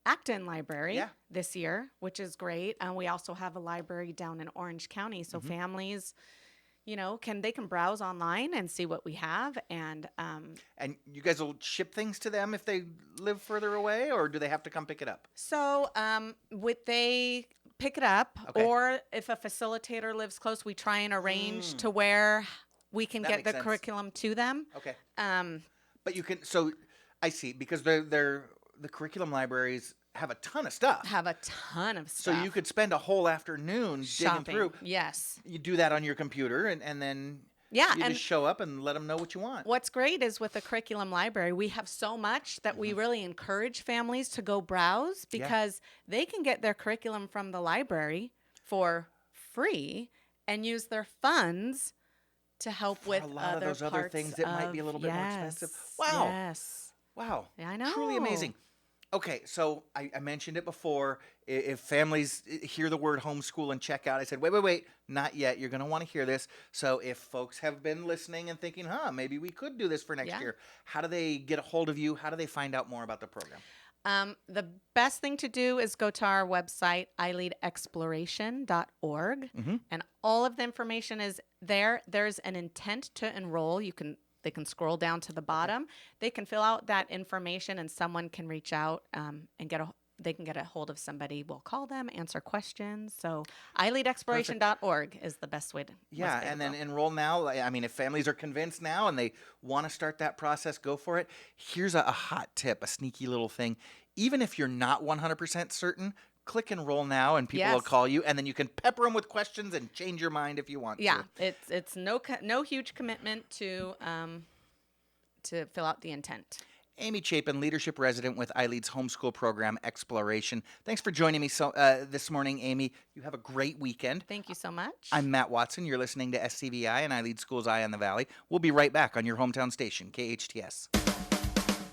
Acton library this year, which is great. And we also have a library down in Orange County, so families, they can browse online and see what we have. And you guys will ship things to them if they live further away, or do they have to come pick it up? so would they pick it up, Okay. or if a facilitator lives close, we try and arrange to where we can That get makes the sense. curriculum to them. Okay. Um, But you can, so I see, because the curriculum libraries have a ton of stuff. have a ton of So stuff. you could spend a whole afternoon shopping. digging through. Yes. You do that on your computer, and then Yeah, you and just show up and let them know what you want. what's great is with the curriculum library, we have so much that we really encourage families to go browse because they can get their curriculum from the library for free and use their funds to help For with a lot of other those other parts things that might be a little bit more expensive. Wow. Yes. Wow. Yeah, I know. Truly amazing. Okay, so I mentioned it before. If families hear the word homeschool and check out, I said, wait, not yet. You're going to want to hear this. So if folks have been listening and thinking, maybe we could do this for next year, how do they get a hold of you? How do they find out more about the program? The best thing to do is go to our website, iLEADexploration.org, and all of the information is there. There's an intent to enroll. They can scroll down to the bottom. They can fill out that information, and someone can reach out and they can get a hold of somebody. We'll call them, answer questions. So iLEADexploration.org is the best way to Yeah, and then enroll now. I mean, if families are convinced now and they want to start that process, go for it. Here's a hot tip, a sneaky little thing. Even if you're not 100% certain, click enroll now and people will call you, and then you can pepper them with questions and change your mind if you want Yeah, to. it's no huge commitment to fill out the intent. Amy Chapin, leadership resident with iLEAD's homeschool program, Exploration. Thanks for joining me this morning, Amy. You have a great weekend. Thank you so much. I'm Matt Watson. You're listening to SCVi and iLEAD Schools Eye on the Valley. We'll be right back on your hometown station, KHTS.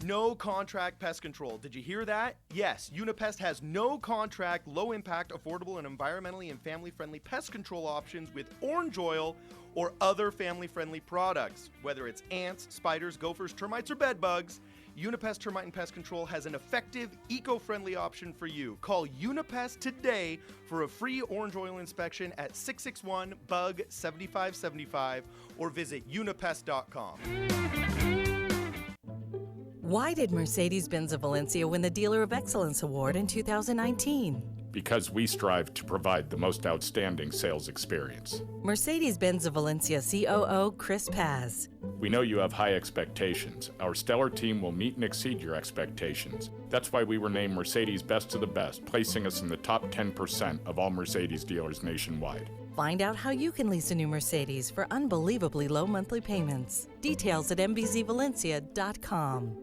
No contract pest control. Did you hear that? Yes, Unipest has no contract, low impact, affordable, and environmentally and family friendly pest control options with orange oil or other family friendly products. Whether it's ants, spiders, gophers, termites, or bed bugs, Unipest Termite and Pest Control has an effective, eco-friendly option for you. Call Unipest today for a free orange oil inspection at 661-BUG-7575 or visit unipest.com. Why did Mercedes-Benz of Valencia win the Dealer of Excellence Award in 2019? Because we strive to provide the most outstanding sales experience. Mercedes-Benz of Valencia COO Chris Paz. We know you have high expectations. Our stellar team will meet and exceed your expectations. That's why we were named Mercedes Best of the Best, placing us in the top 10% of all Mercedes dealers nationwide. Find out how you can lease a new Mercedes for unbelievably low monthly payments. Details at mbzvalencia.com.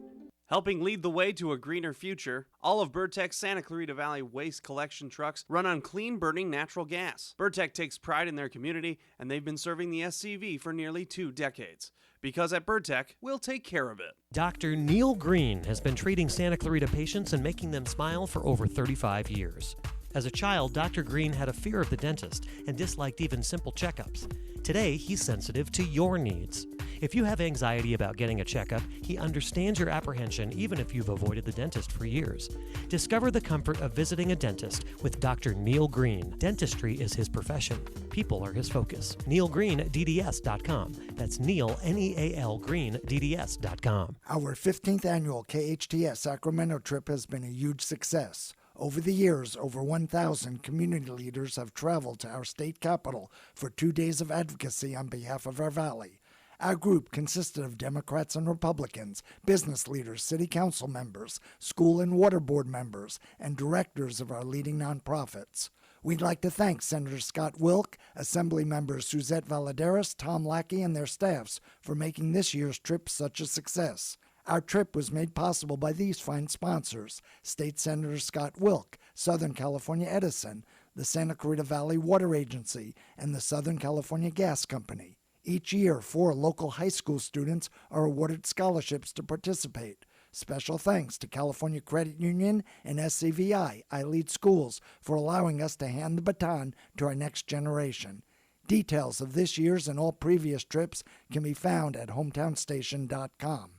Helping lead the way to a greener future, all of Burtech's Santa Clarita Valley waste collection trucks run on clean-burning natural gas. Burtech takes pride in their community, and they've been serving the SCV for nearly 2 decades. Because at Burtech, we'll take care of it. Dr. Neil Green has been treating Santa Clarita patients and making them smile for over 35 years. As a child, Dr. Green had a fear of the dentist and disliked even simple checkups. Today, he's sensitive to your needs. If you have anxiety about getting a checkup, he understands your apprehension even if you've avoided the dentist for years. Discover the comfort of visiting a dentist with Dr. Neil Green. Dentistry is his profession. People are his focus. NeilGreenDDS.com. That's Neil, N-E-A-L, GreenDDS.com. Our 15th annual KHTS Sacramento trip has been a huge success. Over the years, over 1,000 community leaders have traveled to our state capital for 2 days of advocacy on behalf of our valley. Our group consisted of Democrats and Republicans, business leaders, city council members, school and water board members, and directors of our leading nonprofits. We'd like to thank Senator Scott Wilk, Assembly members Suzette Valadares, Tom Lackey, and their staffs for making this year's trip such a success. Our trip was made possible by these fine sponsors: State Senator Scott Wilk, Southern California Edison, the Santa Clarita Valley Water Agency, and the Southern California Gas Company. Each year, 4 local high school students are awarded scholarships to participate. Special thanks to California Credit Union and SCVi, iLEAD Schools, for allowing us to hand the baton to our next generation. Details of this year's and all previous trips can be found at hometownstation.com.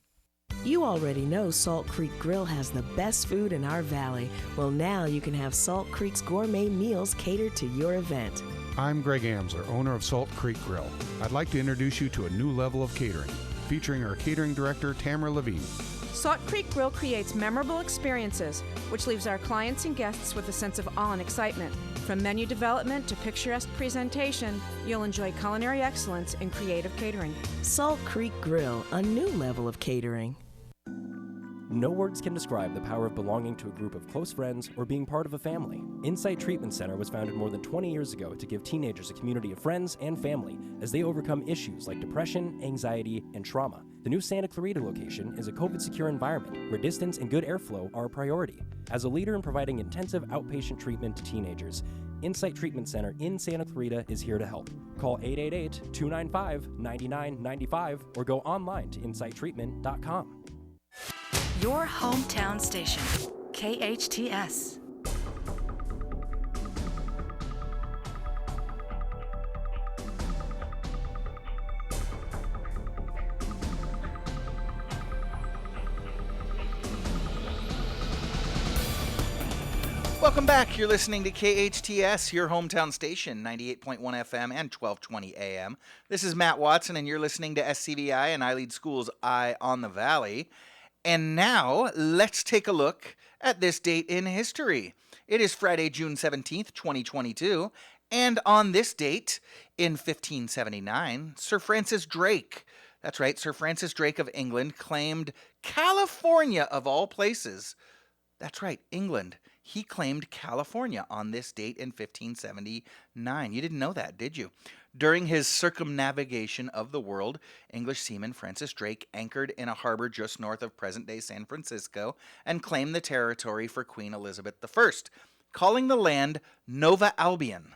You already know Salt Creek Grill has the best food in our valley. Well, now you can have Salt Creek's gourmet meals catered to your event. I'm Greg Amsler, owner of Salt Creek Grill. I'd like to introduce you to a new level of catering, featuring our catering director, Tamara Levine. Salt Creek Grill creates memorable experiences, which leaves our clients and guests with a sense of awe and excitement. From menu development to picturesque presentation, you'll enjoy culinary excellence in creative catering. Salt Creek Grill, a new level of catering. No words can describe the power of belonging to a group of close friends or being part of a family. Insight Treatment Center was founded more than 20 years ago to give teenagers a community of friends and family as they overcome issues like depression, anxiety, and trauma. The new Santa Clarita location is a COVID-secure environment where distance and good airflow are a priority. As a leader in providing intensive outpatient treatment to teenagers, Insight Treatment Center in Santa Clarita is here to help. Call 888-295-9995 or go online to insighttreatment.com. Your hometown station, KHTS. Welcome back. You're listening to KHTS, your hometown station, 98.1 FM and 1220 AM. This is Matt Watson, and you're listening to SCVi and iLEAD School's Eye on the Valley. And now, let's take a look at this date in history. It is Friday, June 17th, 2022, and on this date, in 1579, Sir Francis Drake, that's right, Sir Francis Drake of England, claimed California of all places. That's right, England. He claimed California on this date in 1579. You didn't know that, did you? During his circumnavigation of the world, English seaman Francis Drake anchored in a harbor just north of present-day San Francisco and claimed the territory for Queen Elizabeth I, calling the land Nova Albion.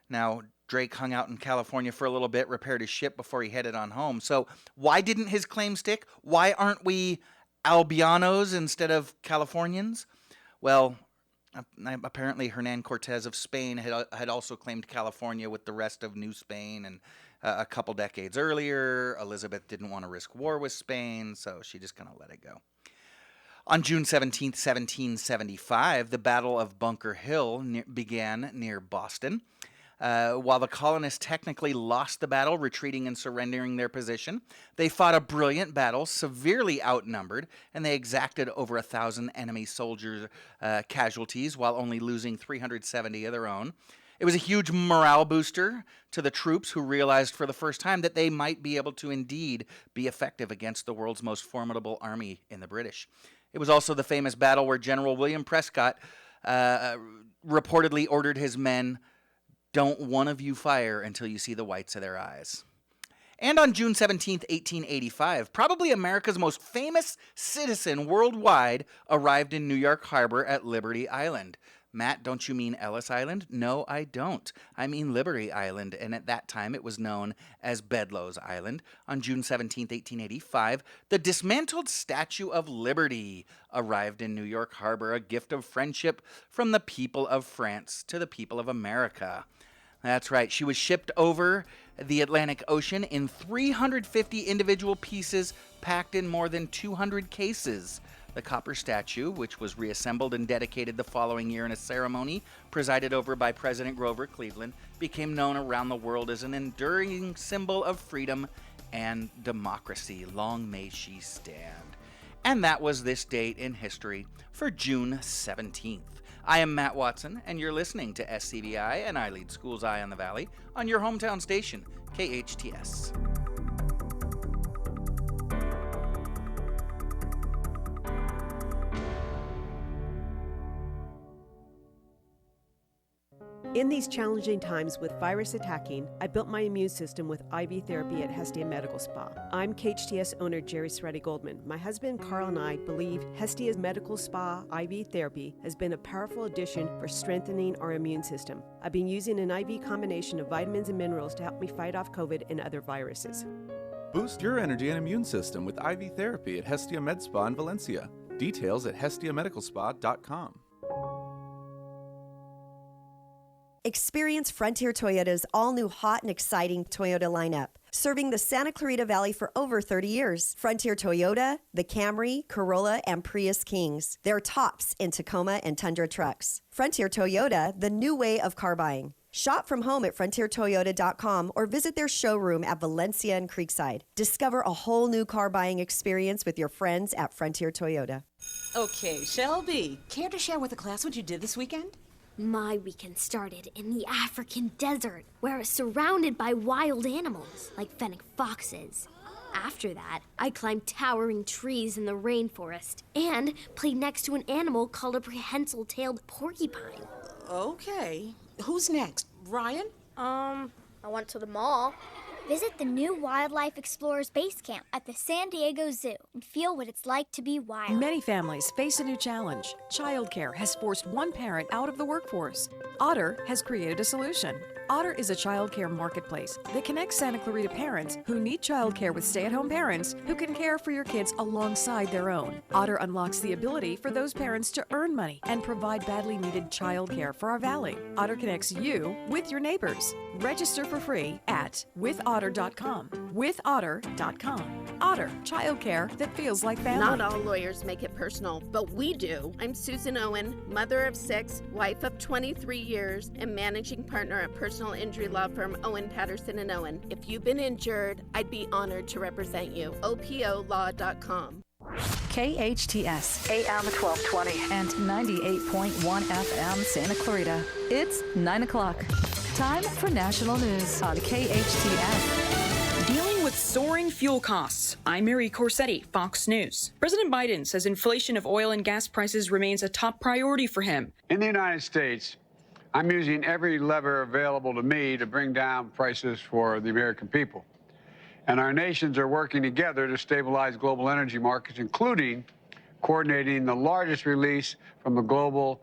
Now, Drake hung out in California for a little bit, repaired his ship before he headed on home. So why didn't his claim stick? Why aren't we Albianos instead of Californians? Well, apparently Hernan Cortez of Spain had also claimed California with the rest of New Spain, and a couple decades earlier, Elizabeth didn't want to risk war with Spain, so she just kind of let it go. On June 17, 1775, the Battle of Bunker Hill began near Boston. While the colonists technically lost the battle, retreating and surrendering their position, they fought a brilliant battle, severely outnumbered, and they exacted over 1,000 enemy soldiers' casualties while only losing 370 of their own. It was a huge morale booster to the troops, who realized for the first time that they might be able to indeed be effective against the world's most formidable army in the British. It was also the famous battle where General William Prescott reportedly ordered his men, "Don't one of you fire until you see the whites of their eyes." And on June 17th, 1885, probably America's most famous citizen worldwide arrived in New York Harbor at Liberty Island. Matt, don't you mean Ellis Island? No, I don't. I mean Liberty Island, and at that time it was known as Bedloe's Island. On June 17th, 1885, the dismantled Statue of Liberty arrived in New York Harbor, a gift of friendship from the people of France to the people of America. That's right. She was shipped over the Atlantic Ocean in 350 individual pieces packed in more than 200 cases. The copper statue, which was reassembled and dedicated the following year in a ceremony presided over by President Grover Cleveland, became known around the world as an enduring symbol of freedom and democracy. Long may she stand. And that was this date in history for June 17th. I am Matt Watson, and you're listening to SCVi and iLEAD School's Eye on the Valley on your hometown station, KHTS. In these challenging times with virus attacking, I built my immune system with IV therapy at Hestia Medical Spa. I'm KHTS owner Jerry Sreddy Goldman. My husband Carl and I believe Hestia Medical Spa IV therapy has been a powerful addition for strengthening our immune system. I've been using an IV combination of vitamins and minerals to help me fight off COVID and other viruses. Boost your energy and immune system with IV therapy at Hestia Med Spa in Valencia. Details at hestiamedicalspa.com. Experience Frontier Toyota's all-new hot and exciting Toyota lineup. Serving the Santa Clarita Valley for over 30 years. Frontier Toyota, the Camry, Corolla, and Prius Kings. They're tops in Tacoma and Tundra trucks. Frontier Toyota, the new way of car buying. Shop from home at frontiertoyota.com or visit their showroom at Valencia and Creekside. Discover a whole new car buying experience with your friends at Frontier Toyota. Okay, Shelby, care to share with the class what you did this weekend? My weekend started in the African desert, where I was surrounded by wild animals, like fennec foxes. After that, I climbed towering trees in the rainforest and played next to an animal called a prehensile-tailed porcupine. Okay. Who's next? Ryan? I went to the mall. Visit the new Wildlife Explorers Base Camp at the San Diego Zoo and feel what it's like to be wild. Many families face a new challenge. Childcare has forced one parent out of the workforce. Otter has created a solution. Otter is a childcare marketplace that connects Santa Clarita parents who need childcare with stay-at-home parents who can care for your kids alongside their own. Otter unlocks the ability for those parents to earn money and provide badly needed childcare for our valley. Otter connects you with your neighbors. Register for free at withotter.com. Withotter.com. Otter, childcare that feels like family. Not all lawyers make it personal, but we do. I'm Susan Owen, mother of 6, wife of 23 years, and managing partner at personal injury law firm Owen, Patterson & Owen. If you've been injured, I'd be honored to represent you. OPOlaw.com. KHTS, AM 1220 and 98.1 FM Santa Clarita. It's 9 o'clock. Time for national news on KHTS. Dealing with soaring fuel costs. I'm Mary Corsetti, Fox News. President Biden says inflation of oil and gas prices remains a top priority for him. In the United States, I'm using every lever available to me to bring down prices for the American people. And our nations are working together to stabilize global energy markets, including coordinating the largest release from the global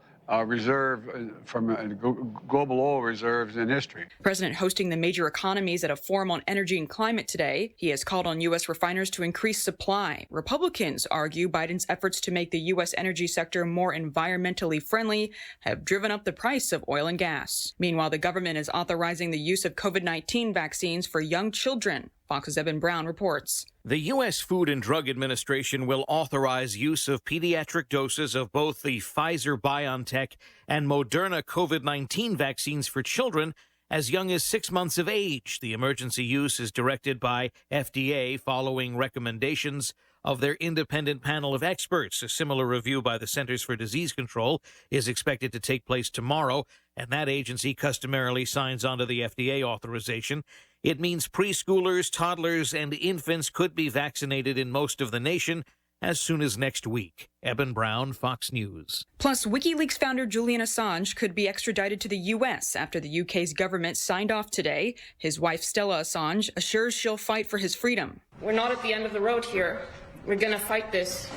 global oil reserves in history. President hosting the major economies at a forum on energy and climate today. He has called on U.S. refiners to increase supply. Republicans argue Biden's efforts to make the U.S. energy sector more environmentally friendly have driven up the price of oil and gas. Meanwhile, the government is authorizing the use of COVID-19 vaccines for young children. Fox's Eben Brown reports. The U.S. Food and Drug Administration will authorize use of pediatric doses of both the Pfizer-BioNTech and Moderna COVID-19 vaccines for children as young as 6 months of age. The emergency use is directed by FDA following recommendations of their independent panel of experts. A similar review by the Centers for Disease Control is expected to take place tomorrow, and that agency customarily signs onto the FDA authorization. It means preschoolers, toddlers, and infants could be vaccinated in most of the nation as soon as next week. Eben Brown, Fox News. Plus, WikiLeaks founder Julian Assange could be extradited to the U.S. after the UK's government signed off today. His wife, Stella Assange, assures she'll fight for his freedom. We're not at the end of the road here. We're going to fight this.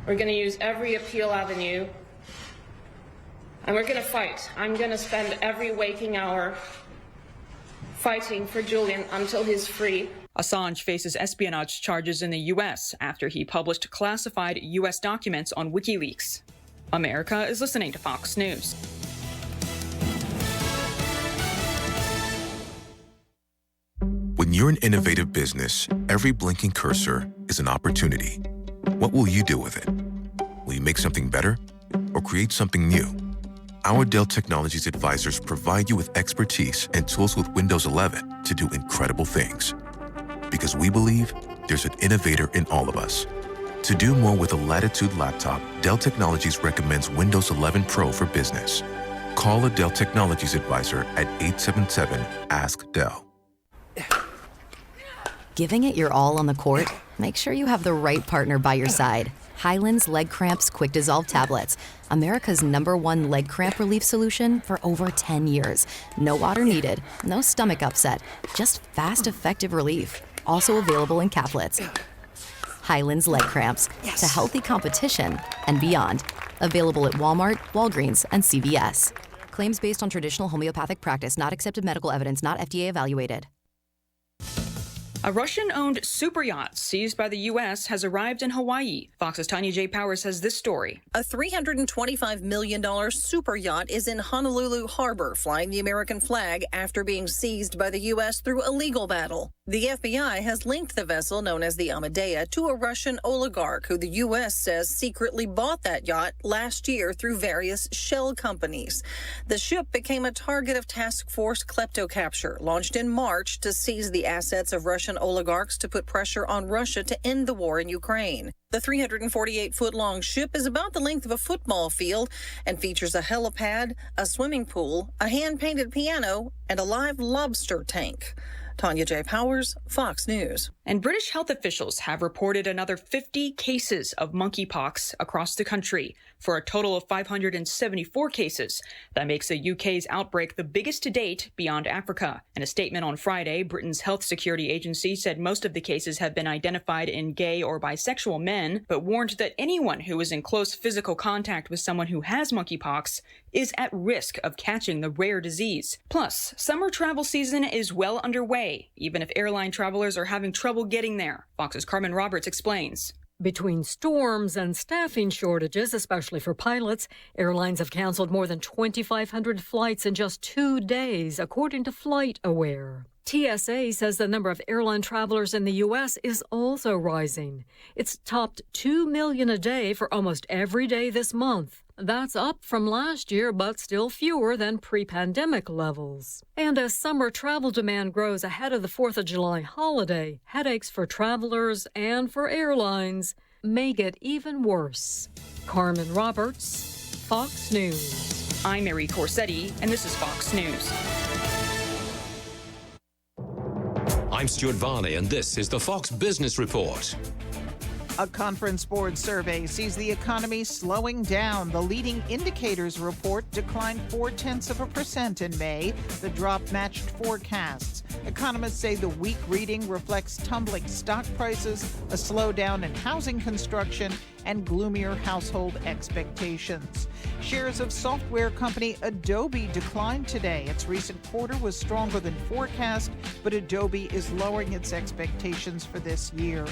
We're going to use every appeal avenue. And we're going to fight. I'm going to spend every waking hour fighting for Julian until he's free. Assange faces espionage charges in the U.S. after he published classified U.S. documents on WikiLeaks. America is listening to Fox News. When you're an innovative business, every blinking cursor is an opportunity. What will you do with it? Will you make something better or create something new? Our Dell Technologies advisors provide you with expertise and tools with Windows 11 to do incredible things. Because we believe there's an innovator in all of us. To do more with a Latitude laptop, Dell Technologies recommends Windows 11 Pro for business. Call a Dell Technologies advisor at 877-ASK-DELL. Giving it your all on the court? Make sure you have the right partner by your side. Highland's Leg Cramps Quick Dissolve Tablets, America's #1 leg cramp relief solution for over 10 years. No water needed, no stomach upset, just fast, effective relief. Also available in caplets. Highland's Leg Cramps, to healthy competition and beyond. Available at Walmart, Walgreens, and CVS. Claims based on traditional homeopathic practice, not accepted medical evidence, not FDA evaluated. A Russian-owned super yacht seized by the U.S. has arrived in Hawaii. Fox's Tanya J. Powers has this story. A $325 million super yacht is in Honolulu Harbor, flying the American flag after being seized by the U.S. through a legal battle. The FBI has linked the vessel known as the Amadea to a Russian oligarch who the U.S. says secretly bought that yacht last year through various shell companies. The ship became a target of task force klepto capture, launched in March to seize the assets of Russian oligarchs to put pressure on Russia to end the war in Ukraine. The 348-foot-long ship is about the length of a football field and features a helipad, a swimming pool, a hand-painted piano, and a live lobster tank. Tanya J. Powers, Fox News. And British health officials have reported another 50 cases of monkeypox across the country, for a total of 574 cases. That makes the UK's outbreak the biggest to date beyond Africa. In a statement on Friday, Britain's health security agency said most of the cases have been identified in gay or bisexual men, but warned that anyone who is in close physical contact with someone who has monkeypox is at risk of catching the rare disease. Plus, summer travel season is well underway, even if airline travelers are having trouble getting there. Fox's Carmen Roberts explains. Between storms and staffing shortages, especially for pilots, airlines have canceled more than 2,500 flights in just 2 days, according to FlightAware. TSA says the number of airline travelers in the U.S. is also rising. It's topped 2 million a day for almost every day this month. That's up from last year, but still fewer than pre-pandemic levels. And as summer travel demand grows ahead of the 4th of July holiday, headaches for travelers and for airlines may get even worse. Carmen Roberts, Fox News. I'm Mary Corsetti, and this is Fox News. I'm Stuart Varney, and this is the Fox Business Report. A Conference Board survey sees the economy slowing down. The leading indicators report declined 0.4% in May. The drop matched forecasts. Economists say the weak reading reflects tumbling stock prices, a slowdown in housing construction, and gloomier household expectations. Shares of software company Adobe declined today. Its recent quarter was stronger than forecast, but Adobe is lowering its expectations for this year.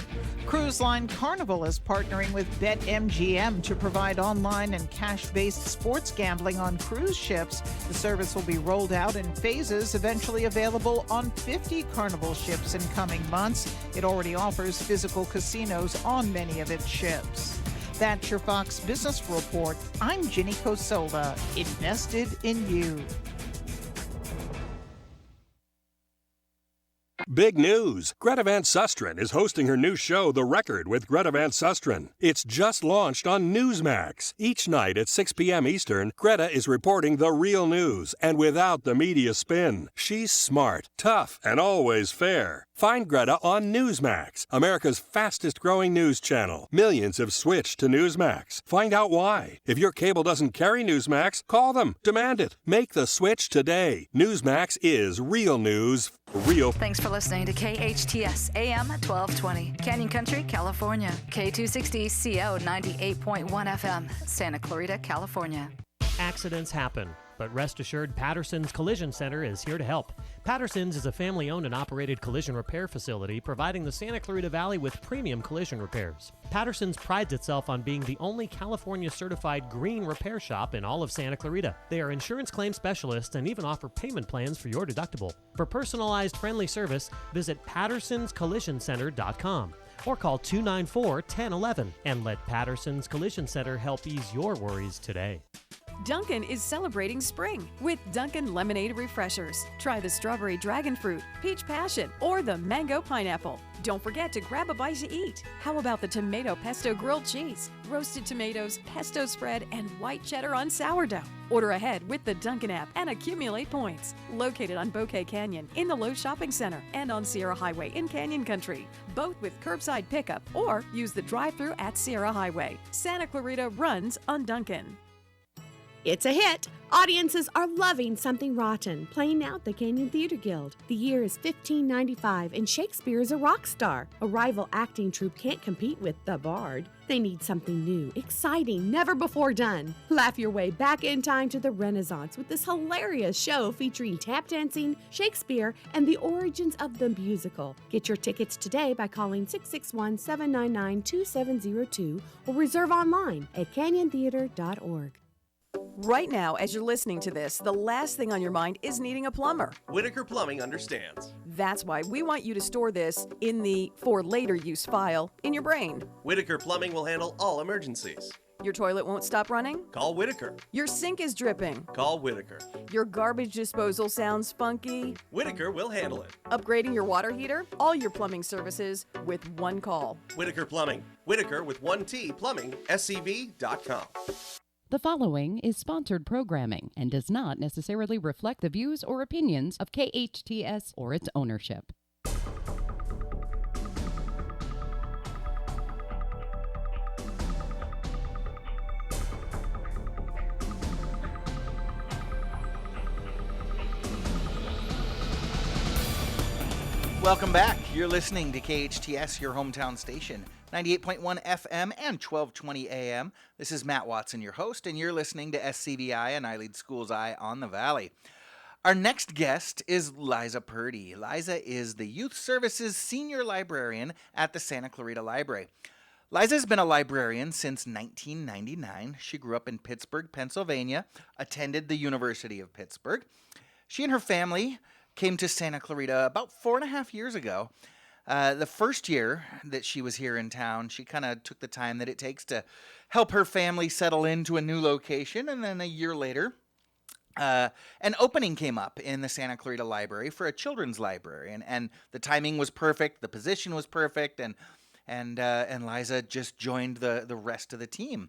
Cruise line Carnival is partnering with BetMGM to provide online and cash-based sports gambling on cruise ships. The service will be rolled out in phases, eventually available on 50 Carnival ships in coming months. It already offers physical casinos on many of its ships. That's your Fox Business Report. I'm Ginny Cosola, invested in you. Big news! Greta Van Susteren is hosting her new show, The Record with Greta Van Susteren. It's just launched on Newsmax. Each night at 6 p.m. Eastern, Greta is reporting the real news and without the media spin. She's smart, tough, and always fair. Find Greta on Newsmax, America's fastest-growing news channel. Millions have switched to Newsmax. Find out why. If your cable doesn't carry Newsmax, call them. Demand it. Make the switch today. Newsmax is real news. Real. Thanks for listening to KHTS AM 1220, Canyon Country, California. K260 CO 98.1 FM, Santa Clarita, California. Accidents happen, but rest assured Patterson's Collision Center is here to help. Patterson's is a family-owned and operated collision repair facility providing the Santa Clarita Valley with premium collision repairs. Patterson's prides itself on being the only California-certified green repair shop in all of Santa Clarita. They are insurance claim specialists and even offer payment plans for your deductible. For personalized, friendly service, visit pattersonscollisioncenter.com or call 294-1011 and let Patterson's Collision Center help ease your worries today. Dunkin' is celebrating spring with Dunkin' Lemonade Refreshers. Try the strawberry dragon fruit, peach passion, or the mango pineapple. Don't forget to grab a bite to eat. How about the tomato pesto grilled cheese, roasted tomatoes, pesto spread, and white cheddar on sourdough? Order ahead with the Dunkin' app and accumulate points. Located on Bouquet Canyon in the Lowe's Shopping Center and on Sierra Highway in Canyon Country. Both with curbside pickup or use the drive-thru at Sierra Highway. Santa Clarita runs on Dunkin'. It's a hit. Audiences are loving Something Rotten, playing out the Canyon Theater Guild. The year is 1595, and Shakespeare is a rock star. A rival acting troupe can't compete with The Bard. They need something new, exciting, never before done. Laugh your way back in time to the Renaissance with this hilarious show featuring tap dancing, Shakespeare, and the origins of the musical. Get your tickets today by calling 661-799-2702 or reserve online at canyontheater.org. Right now, as you're listening to this, the last thing on your mind is needing a plumber. Whitaker Plumbing understands. That's why we want you to store this in the for later use file in your brain. Whitaker Plumbing will handle all emergencies. Your toilet won't stop running? Call Whitaker. Your sink is dripping? Call Whitaker. Your garbage disposal sounds funky? Whitaker will handle it. Upgrading your water heater? All your plumbing services with one call. Whitaker Plumbing. Whitaker with 1T Plumbing, SCVi.com. The following is sponsored programming and does not necessarily reflect the views or opinions of KHTS or its ownership. Welcome back. You're listening to KHTS, your hometown station, 98.1 FM and 1220 AM. This is Matt Watson, your host, and you're listening to SCVi and iLEAD School's Eye on the Valley. Our next guest is Lisa Purdy. Lisa is the Youth Services Senior Librarian at the Santa Clarita Library. Lisa's been a librarian since 1999. She grew up in Pittsburgh, Pennsylvania, attended the University of Pittsburgh. She and her family came to Santa Clarita about 4.5 years ago. The first year that she was here in town, she kind of took the time that it takes to help her family settle into a new location. And then a year later, an opening came up in the Santa Clarita Library for a children's library. And the timing was perfect. The position was perfect. And Lisa just joined the rest of the team.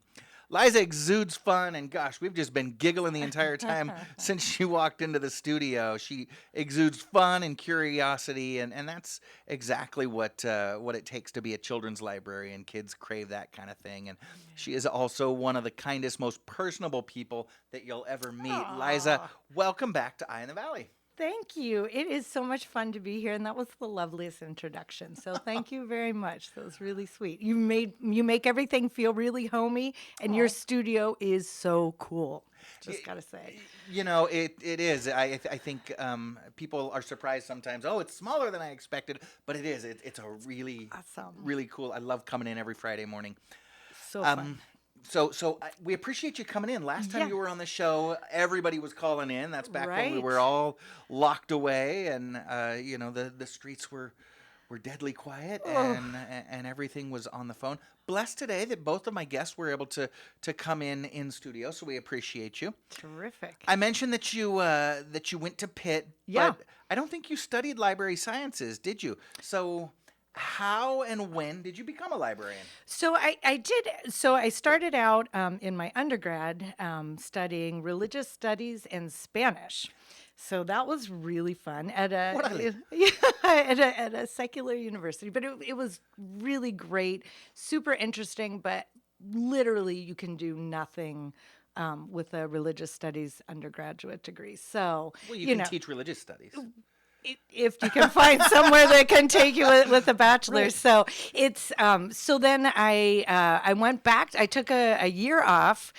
Lisa exudes fun, and gosh, we've just been giggling the entire time since she walked into the studio. She exudes fun and curiosity, and that's exactly what it takes to be a children's librarian. Kids crave that kind of thing, and she is also one of the kindest, most personable people that you'll ever meet. Aww. Lisa, welcome back to Eye in the Valley. Thank you. It is so much fun to be here, and that was the loveliest introduction. So thank you very much. That was really sweet. You make everything feel really homey, and your studio is so cool. Just gotta say. You know, it is. I think people are surprised sometimes. Oh, it's smaller than I expected, but it is. It's a really awesome, really cool. I love coming in every Friday morning. So fun. So we appreciate you coming in. Last time you were on the show, everybody was calling in. That's back when we were all locked away, and the streets were deadly quiet, and everything was on the phone. Blessed today that both of my guests were able to come in studio, so we appreciate you. Terrific. I mentioned that you went to Pitt, but I don't think you studied library sciences, did you? So how and when did you become a librarian? So I did. So I started out in my undergrad studying religious studies and Spanish. So that was really fun at a secular university. But it was really great, super interesting. But literally, you can do nothing with a religious studies undergraduate degree. So you can teach religious studies. If you can find somewhere that can take you with a bachelor's. Right. So it's so then I went back. I took a year off,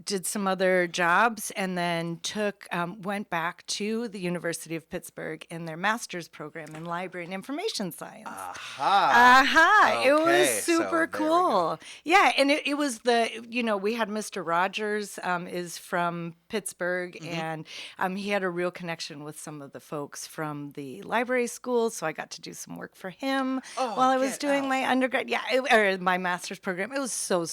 did some other jobs, and then went back to the University of Pittsburgh in their master's program in library and information science. Okay, it was super cool. Yeah, and it was we had Mr. Rogers is from Pittsburgh, and he had a real connection with some of the folks from the library school, so I got to do some work for him while I was doing my undergrad, or my master's program. It was so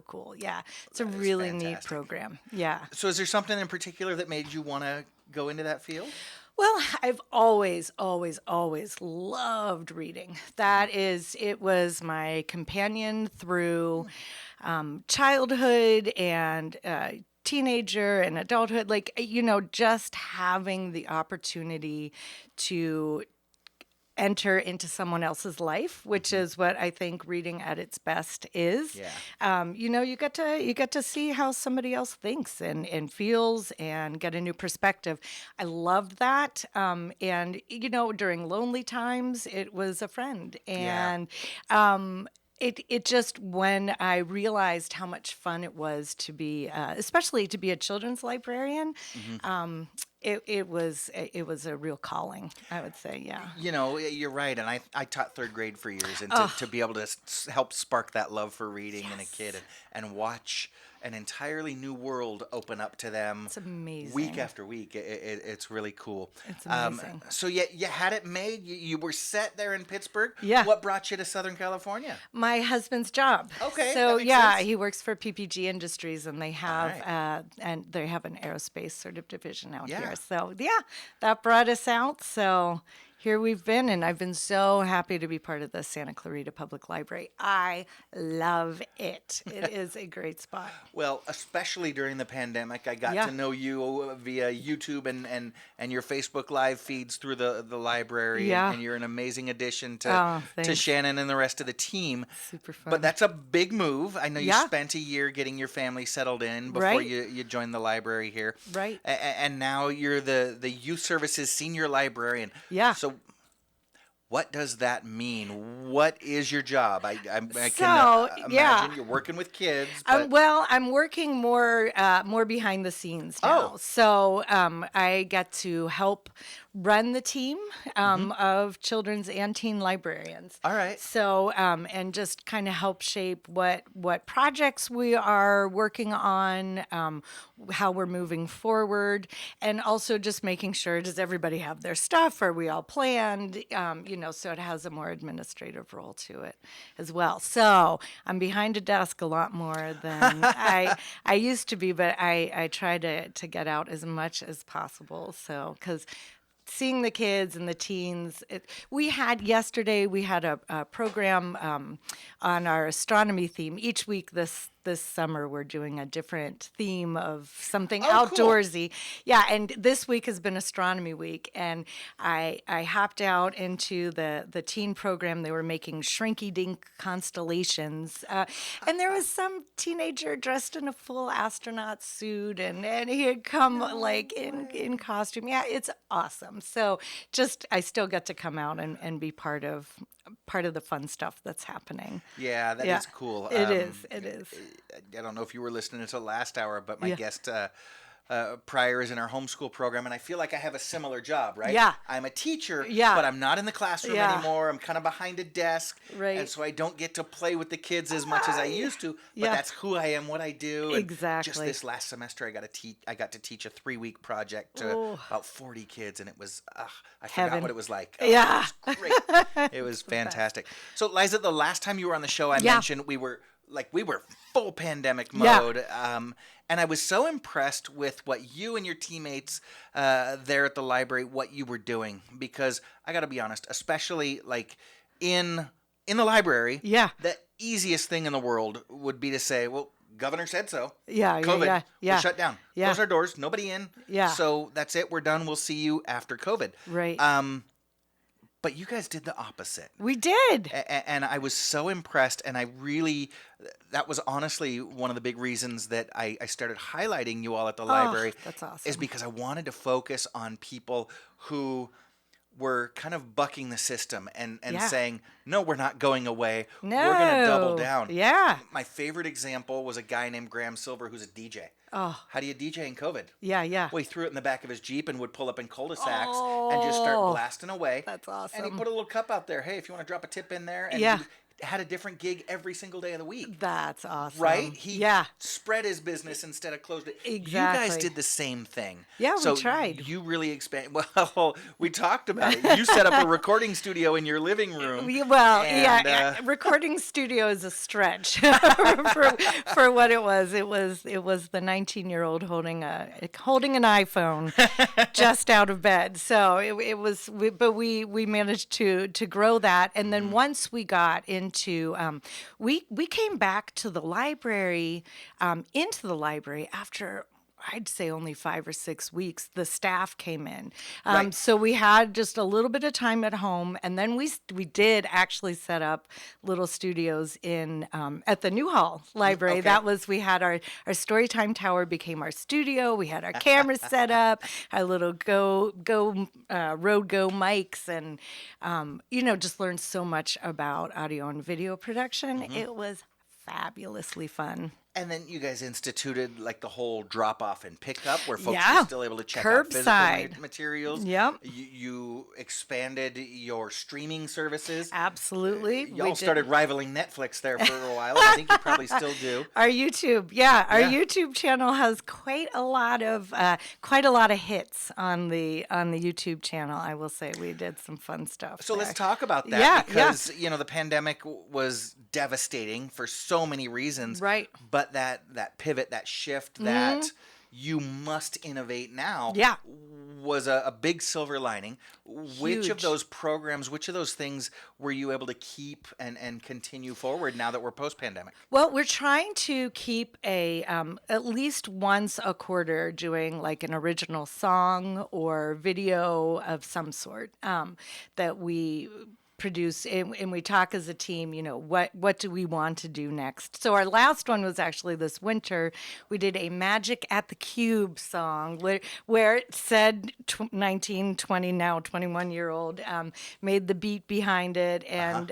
cool. Yeah, it's a really neat program. Yeah. So is there something in particular that made you want to go into that field? Well, I've always loved reading. It was my companion through childhood and teenager and adulthood, just having the opportunity to enter into someone else's life, which is what I think reading at its best is. Yeah. You get to see how somebody else thinks and feels and get a new perspective. I loved that. And during lonely times, it was a friend. And It just, when I realized how much fun it was to be, especially to be a children's librarian, it was a real calling, I would say. Yeah. You're right, and I taught third grade for years, and to be able to help spark that love for reading in a kid and watch an entirely new world open up to them. It's amazing. Week after week. It's really cool. It's amazing. So you had it made. You were set there in Pittsburgh. Yeah. What brought you to Southern California? My husband's job. Okay. So that makes sense. he works for PPG Industries, and they have an aerospace sort of division out here. So that brought us out. So here we've been, and I've been so happy to be part of the Santa Clarita Public Library. I love it. It is a great spot. Well, especially during the pandemic, I got to know you via YouTube and your Facebook Live feeds through the library. Yeah. And you're an amazing addition to Shannon and the rest of the team. Super fun. But that's a big move. I know you spent a year getting your family settled in before you joined the library here. Right. And now you're the Youth Services Senior Librarian. Yeah. So what does that mean? What is your job? I can imagine you're working with kids. But... I'm working more behind the scenes now. So I get to help run the team of children's and teen librarians. All right. So and just kind of help shape what projects we are working on, how we're moving forward, and also just making sure, does everybody have their stuff? Are we all planned? So it has a more administrative role to it as well. So I'm behind a desk a lot more than I used to be, but I try to get out as much as possible. So, because seeing the kids and the teens, we had a program on our astronomy theme. Each week this summer we're doing a different theme of something outdoorsy. Cool. Yeah, and this week has been astronomy week, and I hopped out into the teen program. They were making shrinky-dink constellations, and there was some teenager dressed in a full astronaut suit, and he had come in costume. Yeah, it's awesome. So I still get to come out and be part of the fun stuff that's happening. Yeah, that is cool. It is. I don't know if you were listening to the last hour, but my guest prior is in our homeschool program, and I feel like I have a similar job, right? Yeah. I'm a teacher, Yeah. but I'm not in the classroom anymore. I'm kind of behind a desk, Right. and so I don't get to play with the kids as much as I used to, but that's who I am, what I do. And Exactly. just this last semester, I got to teach a 3-week project to about 40 kids, and it was, I forgot what it was like. It was great. It was fantastic. So, Liza, the last time you were on the show, I mentioned we were full pandemic mode. And I was so impressed with what you and your teammates there at the library, what you were doing. Because I got to be honest, especially like in the library, the easiest thing in the world would be to say, well, governor said so. COVID. We're shut down. Close our doors. Nobody in. So that's it. We're done. We'll see you after COVID. Right. But you guys did the opposite. We did. And I was so impressed. And that was honestly one of the big reasons that I started highlighting you all at the library. That's awesome. Is because I wanted to focus on people who were kind of bucking the system and saying, no, we're not going away. No. We're going to double down. Yeah. My favorite example was a guy named Graham Silver, who's a DJ. Oh. How do you DJ in COVID? Yeah. Well, he threw it in the back of his Jeep and would pull up in cul-de-sacs and just start blasting away. That's awesome. And he put a little cup out there. Hey, if you want to drop a tip in there. And he had a different gig every single day of the week. That's awesome. Right? He spread his business instead of closed it. Exactly. You guys did the same thing. Yeah, so we tried. You really expand. Well, we talked about it. You set up a recording studio in your living room. Recording studio is a stretch for what it was. It was the 19-year-old holding an iPhone just out of bed. So it was. But we managed to grow that, and then once we got into we came back to the library into the library after I'd say only 5 or 6 weeks. The staff came in, so we had just a little bit of time at home, and then we did actually set up little studios in at the Newhall Library. Okay. That was, we had our Storytime Tower became our studio. We had our cameras set up, our little Rode Go mics, and just learned so much about audio and video production. It was fabulously fun. And then you guys instituted like the whole drop off and pickup where folks Yeah. are still able to check out physical Curbside. materials. Yep. You expanded your streaming services. Absolutely. Y'all We started rivaling Netflix there for a while. I think you probably still do. Our YouTube, our YouTube channel has quite a lot of hits on the YouTube channel. I will say we did some fun stuff. So let's there. talk about that because yeah. the pandemic was devastating for so many reasons. Right. But that pivot, that shift, that you must innovate now was a big silver lining. Which of those programs, which of those things were you able to keep and continue forward now that we're post-pandemic? Well, we're trying to keep at least once a quarter doing like an original song or video of some sort that we produce and we talk as a team, what do we want to do next. So our last one was actually this winter. We did a Magic at the Cube song where it said 19, 20, now 21-year-old made the beat behind it, and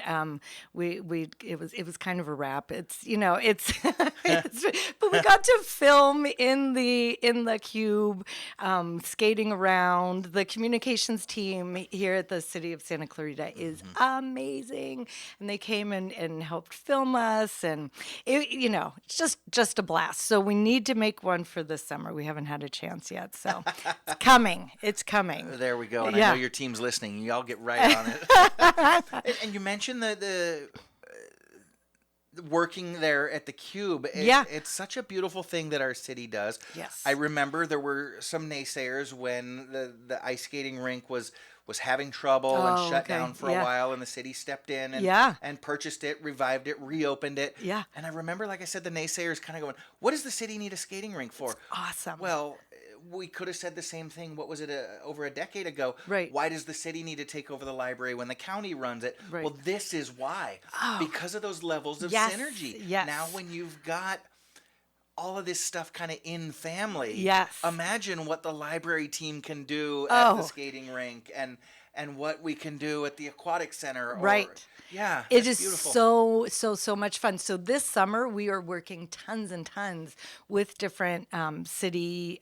it was kind of a rap. It's but we got to film in the cube, skating around. The communications team here at the city of Santa Clarita is amazing, and they came and helped film us, and it's just a blast. So we need to make one for this summer. We haven't had a chance yet, so it's coming. There we go. And I know your team's listening. Y'all get right on it. And you mentioned the working there at the Cube. It's such a beautiful thing that our city does. Yes. I remember there were some naysayers when the ice skating rink was having trouble and shut down for a while, and the city stepped in and purchased it, revived it, reopened it. Yeah. And I remember, like I said, the naysayers kind of going, what does the city need a skating rink for? It's awesome. Well, we could have said the same thing, what was it, over a decade ago? Right. Why does the city need to take over the library when the county runs it? Right. Well, this is why. Because of those levels of synergy. Yes. Now when you've got all of this stuff kind of in family. Yes. Imagine what the library team can do at the skating rink and what we can do at the aquatic center. Right. Yeah. It is beautiful. so much fun. So this summer we are working tons and tons with different city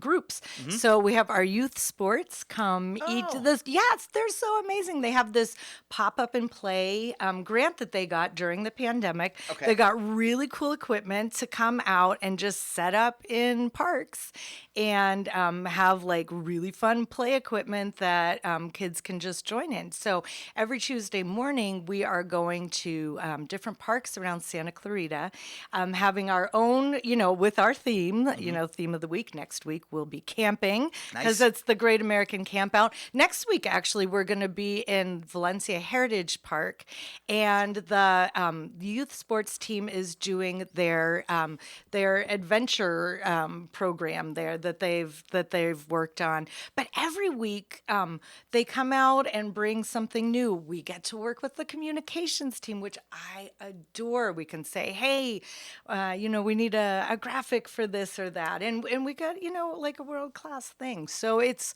groups. So we have our youth sports come eat this. Yes, they're so amazing. They have this pop up and play grant that they got during the pandemic. Okay. They got really cool equipment to come out and just set up in parks and have like really fun play equipment that kids can just join in. So every Tuesday morning, we are going to different parks around Santa Clarita, having our own, with our theme, theme of the week. Next week, we'll be camping because it's the Great American Campout. Next week, actually, we're going to be in Valencia Heritage Park, and the youth sports team is doing their adventure program there that they've worked on. But every week, they come out and bring something new. We get to work with the communications team, which I adore. We can say, hey, we need a graphic for this or that. And we got, like a world-class thing. So it's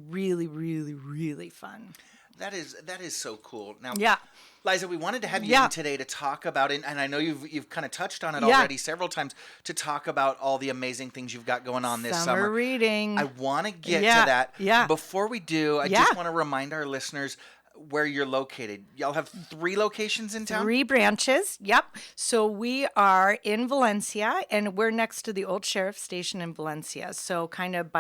really, really, really fun. That is so cool. Now, Liza, we wanted to have you in today to talk about it, and I know you've kind of touched on it already several times, to talk about all the amazing things you've got going on this summer. Summer reading. I want to get to that. Yeah. Before we do, I just want to remind our listeners where you're located. Y'all have 3 locations in town? 3 branches, yep. So we are in Valencia, and we're next to the old sheriff's station in Valencia. So kind of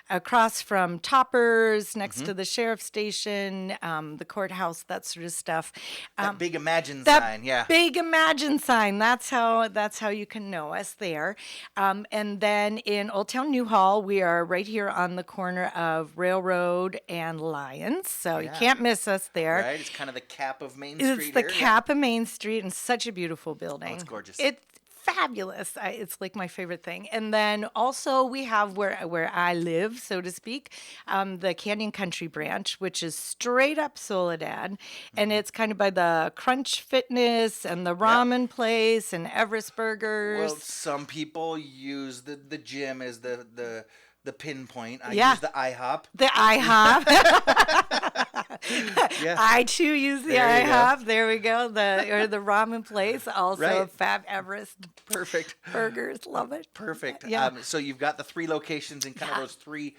across from Toppers, next to the sheriff's station, the courthouse, that sort of stuff. That big Imagine sign, Big Imagine sign. That's how you can know us there. And then in Old Town Newhall, we are right here on the corner of Railroad and Lyons. So you can't miss us there. Right, it's kind of the cap of Main Street. It's the cap of Main Street, and such a beautiful building. Oh, it's gorgeous. It's fabulous. It's like my favorite thing. And then also we have where I live, so to speak, the Canyon Country branch, which is straight up Soledad, and it's kind of by the Crunch Fitness and the ramen place and Everest Burgers. Well, some people use the gym as the pinpoint. I use the IHOP. The IHOP. Yeah. I too use the There you go. IHOP. There we go. The ramen place. Also, Right. Fab Everest Perfect. burgers. Love it. Perfect. Yeah. So you've got the 3 locations and kind of those 3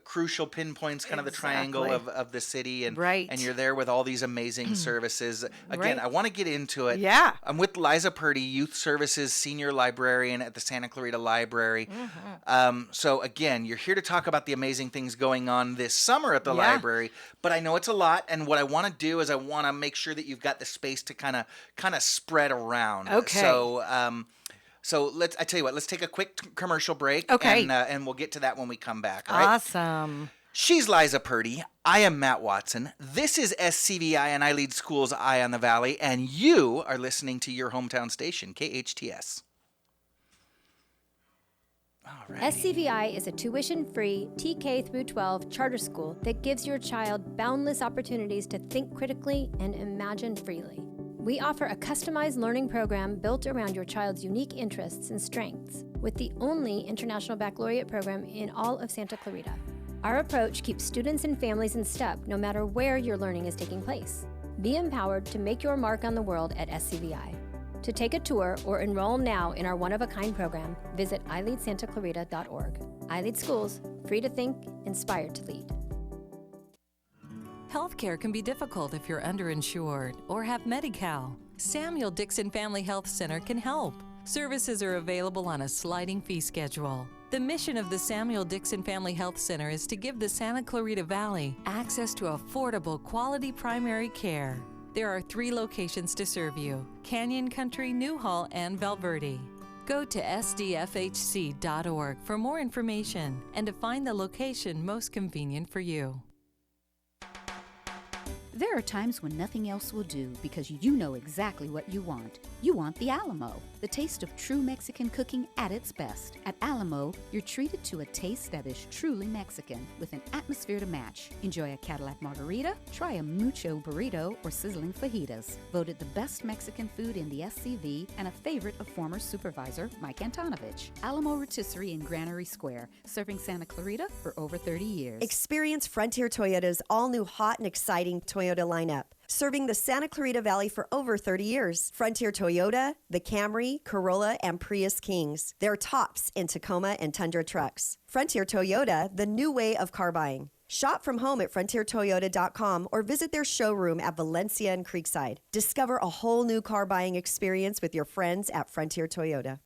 crucial pinpoints, kind of the triangle of the city. And, Right. and you're there with all these amazing services. Again, Right. I want to get into it. Yeah. I'm with Lisa Purdy, Youth Services Senior Librarian at the Santa Clarita Library. So again, you're here to talk about the amazing things going on this summer at the library, but I know it's a lot. And what I want to do is I want to make sure that you've got the space to kind of spread around. Okay. So I tell you what, let's take a quick commercial break. Okay. And we'll get to that when we come back. All right? Awesome. She's Lisa Purdy. I am Matt Watson. This is SCVi and iLEAD School's Eye on the Valley, and you are listening to your hometown station, KHTS. SCVi is a tuition-free TK through 12 charter school that gives your child boundless opportunities to think critically and imagine freely. We offer a customized learning program built around your child's unique interests and strengths, with the only international baccalaureate program in all of Santa Clarita. Our approach keeps students and families in step no matter where your learning is taking place. Be empowered to make your mark on the world at SCVi. To take a tour or enroll now in our one-of-a-kind program, visit iLeadSantaClarita.org. iLEAD Schools, free to think, inspired to lead. Healthcare can be difficult if you're underinsured or have Medi-Cal. Samuel Dixon Family Health Center can help. Services are available on a sliding fee schedule. The mission of the Samuel Dixon Family Health Center is to give the Santa Clarita Valley access to affordable, quality primary care. There are 3 locations to serve you: Canyon Country, Newhall, and Valverde. Go to sdfhc.org for more information and to find the location most convenient for you. There are times when nothing else will do because you know exactly what you want. You want the Alamo, the taste of true Mexican cooking at its best. At Alamo, you're treated to a taste that is truly Mexican with an atmosphere to match. Enjoy a Cadillac margarita, try a mucho burrito, or sizzling fajitas. Voted the best Mexican food in the SCV and a favorite of former supervisor Mike Antonovich. Alamo Rotisserie in Granary Square, serving Santa Clarita for over 30 years. Experience Frontier Toyota's all-new hot and exciting Toyota lineup, serving the Santa Clarita Valley for over 30 years. Frontier Toyota, the Camry, Corolla, and Prius Kings. They're tops in Tacoma and Tundra trucks. Frontier Toyota, the new way of car buying. Shop from home at frontiertoyota.com or visit their showroom at Valencia and Creekside. Discover a whole new car buying experience with your friends at Frontier Toyota.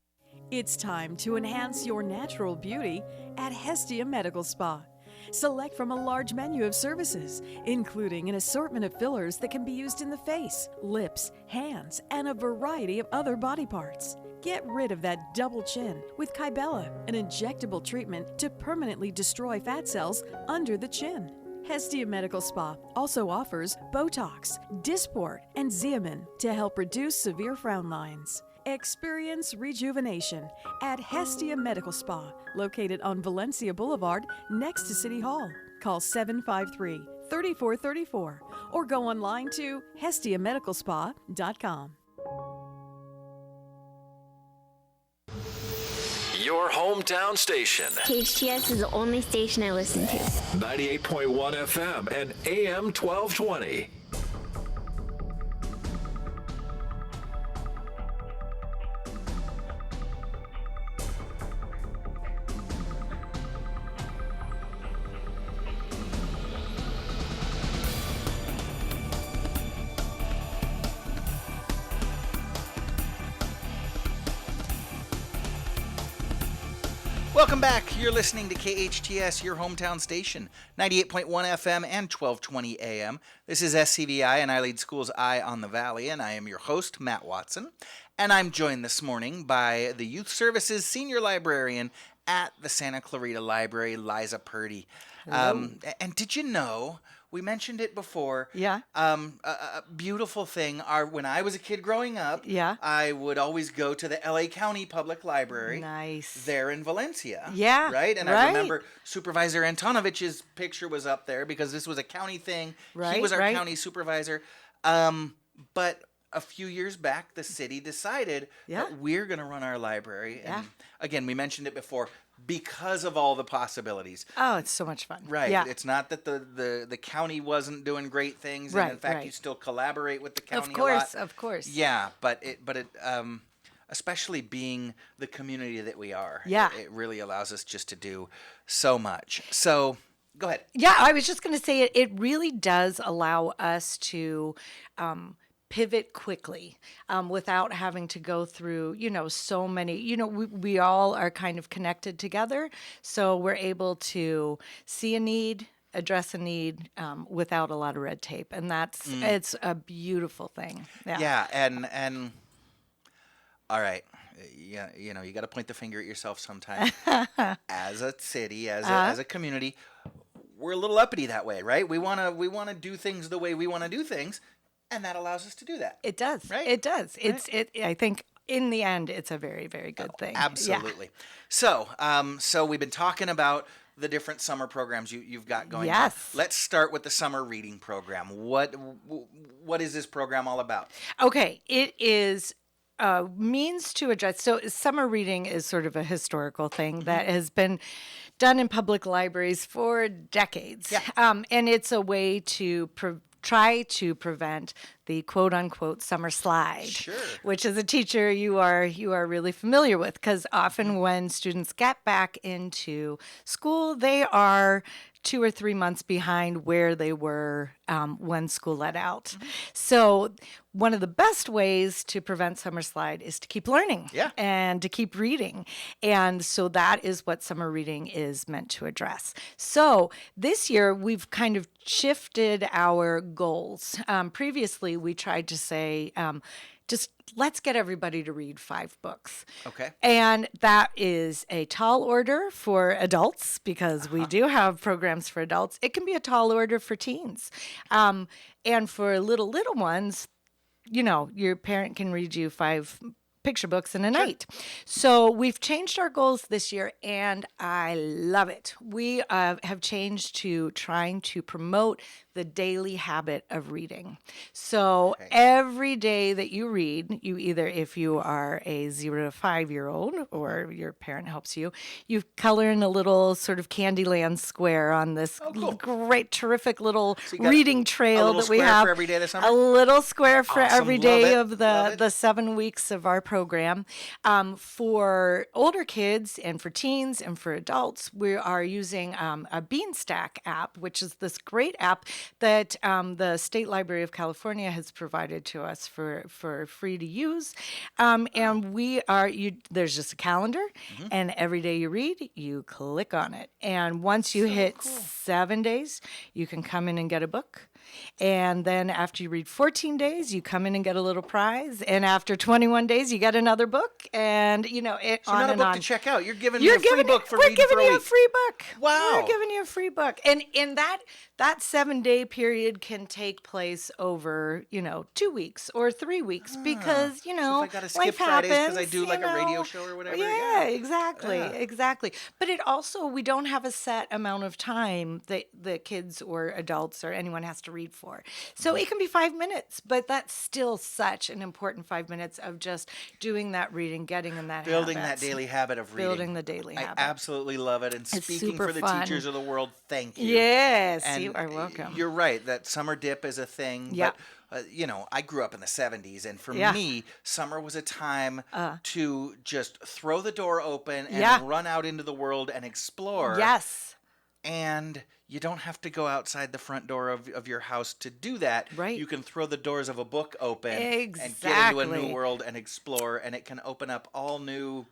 It's time to enhance your natural beauty at Hestia Medical Spa. Select from a large menu of services, including an assortment of fillers that can be used in the face, lips, hands, and a variety of other body parts. Get rid of that double chin with Kybella, an injectable treatment to permanently destroy fat cells under the chin. Hestia Medical Spa also offers Botox, Dysport, and Xeomin to help reduce severe frown lines. Experience rejuvenation at Hestia Medical Spa, located on Valencia Boulevard next to City Hall. Call 753-3434 or go online to hestiamedicalspa.com. Your hometown station. KHTS is the only station I listen to. 98.1 FM and AM 1220. Welcome back. You're listening to KHTS, your hometown station, 98.1 FM and 1220 AM. This is SCVi and iLEAD School's Eye on the Valley, and I am your host, Matt Watson. And I'm joined this morning by the Youth Services Senior Librarian at the Santa Clarita Library, Lisa Purdy. And did you know, we mentioned it before. Yeah. A beautiful thing. When I was a kid growing up, I would always go to the LA County Public Library. Nice. There in Valencia. Yeah. Right? And I remember Supervisor Antonovich's picture was up there because this was a county thing. Right. He was our county supervisor. But a few years back, the city decided that we're going to run our library. And again, we mentioned it before. because of all the possibilities. Oh, it's so much fun. Right. Yeah. It's not that the county wasn't doing great things, Right, and in fact, right. you still collaborate with the county Of course, a lot. of course. Yeah, but it especially being the community that we are. Yeah. It really allows us just to do so much. So, go ahead. Yeah, I was just going to say it really does allow us to pivot quickly without having to go through, so many, we all are kind of connected together. So we're able to see a need, address a need without a lot of red tape. And it's a beautiful thing. Yeah. And all right. Yeah, you got to point the finger at yourself sometimes. As a city, as a community, we're a little uppity that way, right? We want to do things the way we want to do things, and that allows us to do that. It does. Right? It does. Right? I think in the end, it's a very, very good thing. Absolutely. Yeah. So we've been talking about the different summer programs you've got going. Yes. on. Let's start with the summer reading program. What is this program all about? Okay, it is means to address. So summer reading is sort of a historical thing that has been done in public libraries for decades. Yeah. And it's a way to try to prevent the quote unquote summer slide, which as a teacher you are really familiar with, because often when students get back into school, they are 2 or 3 months behind where they were when school let out. So one of the best ways to prevent summer slide is to keep learning and to keep reading. And so that is what summer reading is meant to address. So this year we've kind of shifted our goals. Previously we tried to say, just let's get everybody to read 5 books. Okay. And that is a tall order for adults, because we do have programs for adults. It can be a tall order for teens. And for little ones, your parent can read you 5 picture books in a night. So we've changed our goals this year, and I love it. We have changed to trying to promote the daily habit of reading. So every day that you read, you either, if you are a 0 to 5-year-old or your parent helps you, you color in a little sort of Candyland square on this great, terrific little reading trail that we have. For every day of the summer? A little square for Awesome. every day of the 7 weeks of our program. For older kids and for teens and for adults, we are using a Beanstack app, which is this great app that the State Library of California has provided to us for free to use. And we are, there's just a calendar, and every day you read, you click on it. And once you hit 7 days, you can come in and get a book. And then after you read 14 days, you come in and get a little prize. And after 21 days, you get another book. And, So on not a and book on. to check out. You're giving me a free book for We're reading for giving a you a week. free book. Wow. We're giving you a free book. And in that 7-day period can take place over, 2 weeks or 3 weeks, because, So if I gotta skip life Fridays because happens, I do like a radio show or whatever. Yeah, exactly. But it also, we don't have a set amount of time that the kids or adults or anyone has to read for. So it can be 5 minutes, but that's still such an important 5 minutes of just doing that reading, getting in that Building habit. that daily habit of reading. Building the daily habit. I absolutely love it. And It's speaking super for the fun. teachers of the world, thank you. Yes, And you are welcome. You're right. That summer dip is a thing. Yeah. But, I grew up in the 70s, and for Yeah. me, summer was a time to just throw the door open and Yeah. run out into the world and explore. Yes. And you don't have to go outside the front door of your house to do that. Right. You can throw the doors of a book open and get into a Exactly. new world and explore, and it can open up all new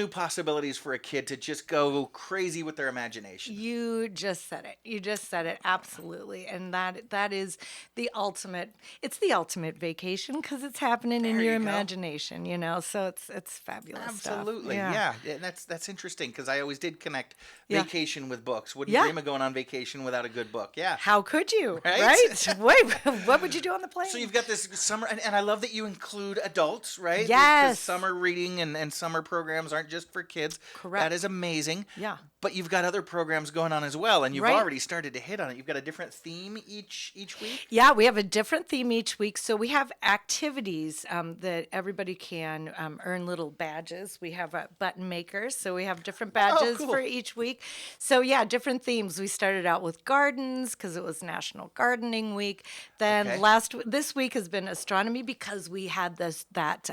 possibilities for a kid to just go crazy with their imagination. You just said it. Absolutely. And that is the ultimate, it's the ultimate vacation, because it's happening in There your you go. imagination, so it's fabulous stuff. Absolutely, yeah. And that's interesting, because I always did connect Yeah. vacation with books. Wouldn't Yeah. dream of going on vacation without a good book. Yeah. How could you? Right? Right? Wait, what would you do on the plane? So you've got this summer, and I love that you include adults, right? Yes. Because summer reading and summer programs aren't just for kids. Correct. That is amazing. Yeah. But you've got other programs going on as well, and you've Right. already started to hit on it. You've got a different theme each week? Yeah, we have a different theme each week. So we have activities that everybody can earn little badges. We have button makers, so we have different badges cool. for each week. So yeah, different themes. We started out with gardens because it was National Gardening Week. Then this week has been astronomy because we had that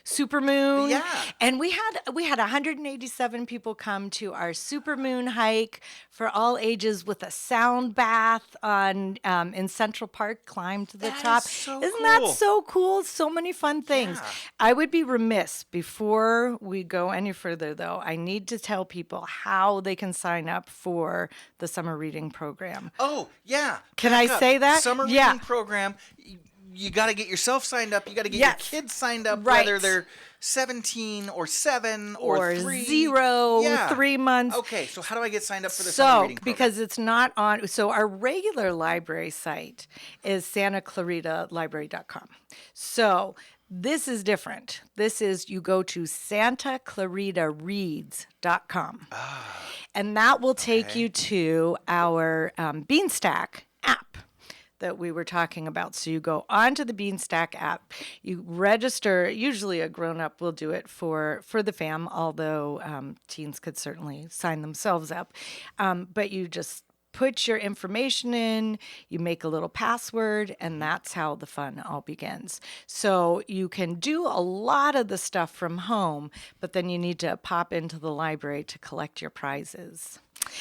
supermoon. Yeah. And we had 187 people come to our supermoon hike for all ages with a sound bath on in Central Park. Climbed to the top. Isn't that so cool? So many fun things. Yeah. I would be remiss before we go any further, though. I need to tell people how they can sign up for the summer reading program. Oh, yeah. Can I say that? Summer Yeah. reading program. You got to get yourself signed up. You got to get your kids signed up, Right. whether they're 17 or 7 or 3. 0, 3 months. Okay, so how do I get signed up for the summer reading program? Because it's not on, so our regular library site is santaclaritalibrary.com. So this is different. This is, you go to santaclaritareads.com. And that will take you to our Beanstack app that we were talking about. So you go onto the Beanstack app, you register. Usually a grown-up will do it for the fam, although teens could certainly sign themselves up. But you just put your information in, you make a little password, and that's how the fun all begins. So you can do a lot of the stuff from home, but then you need to pop into the library to collect your prizes.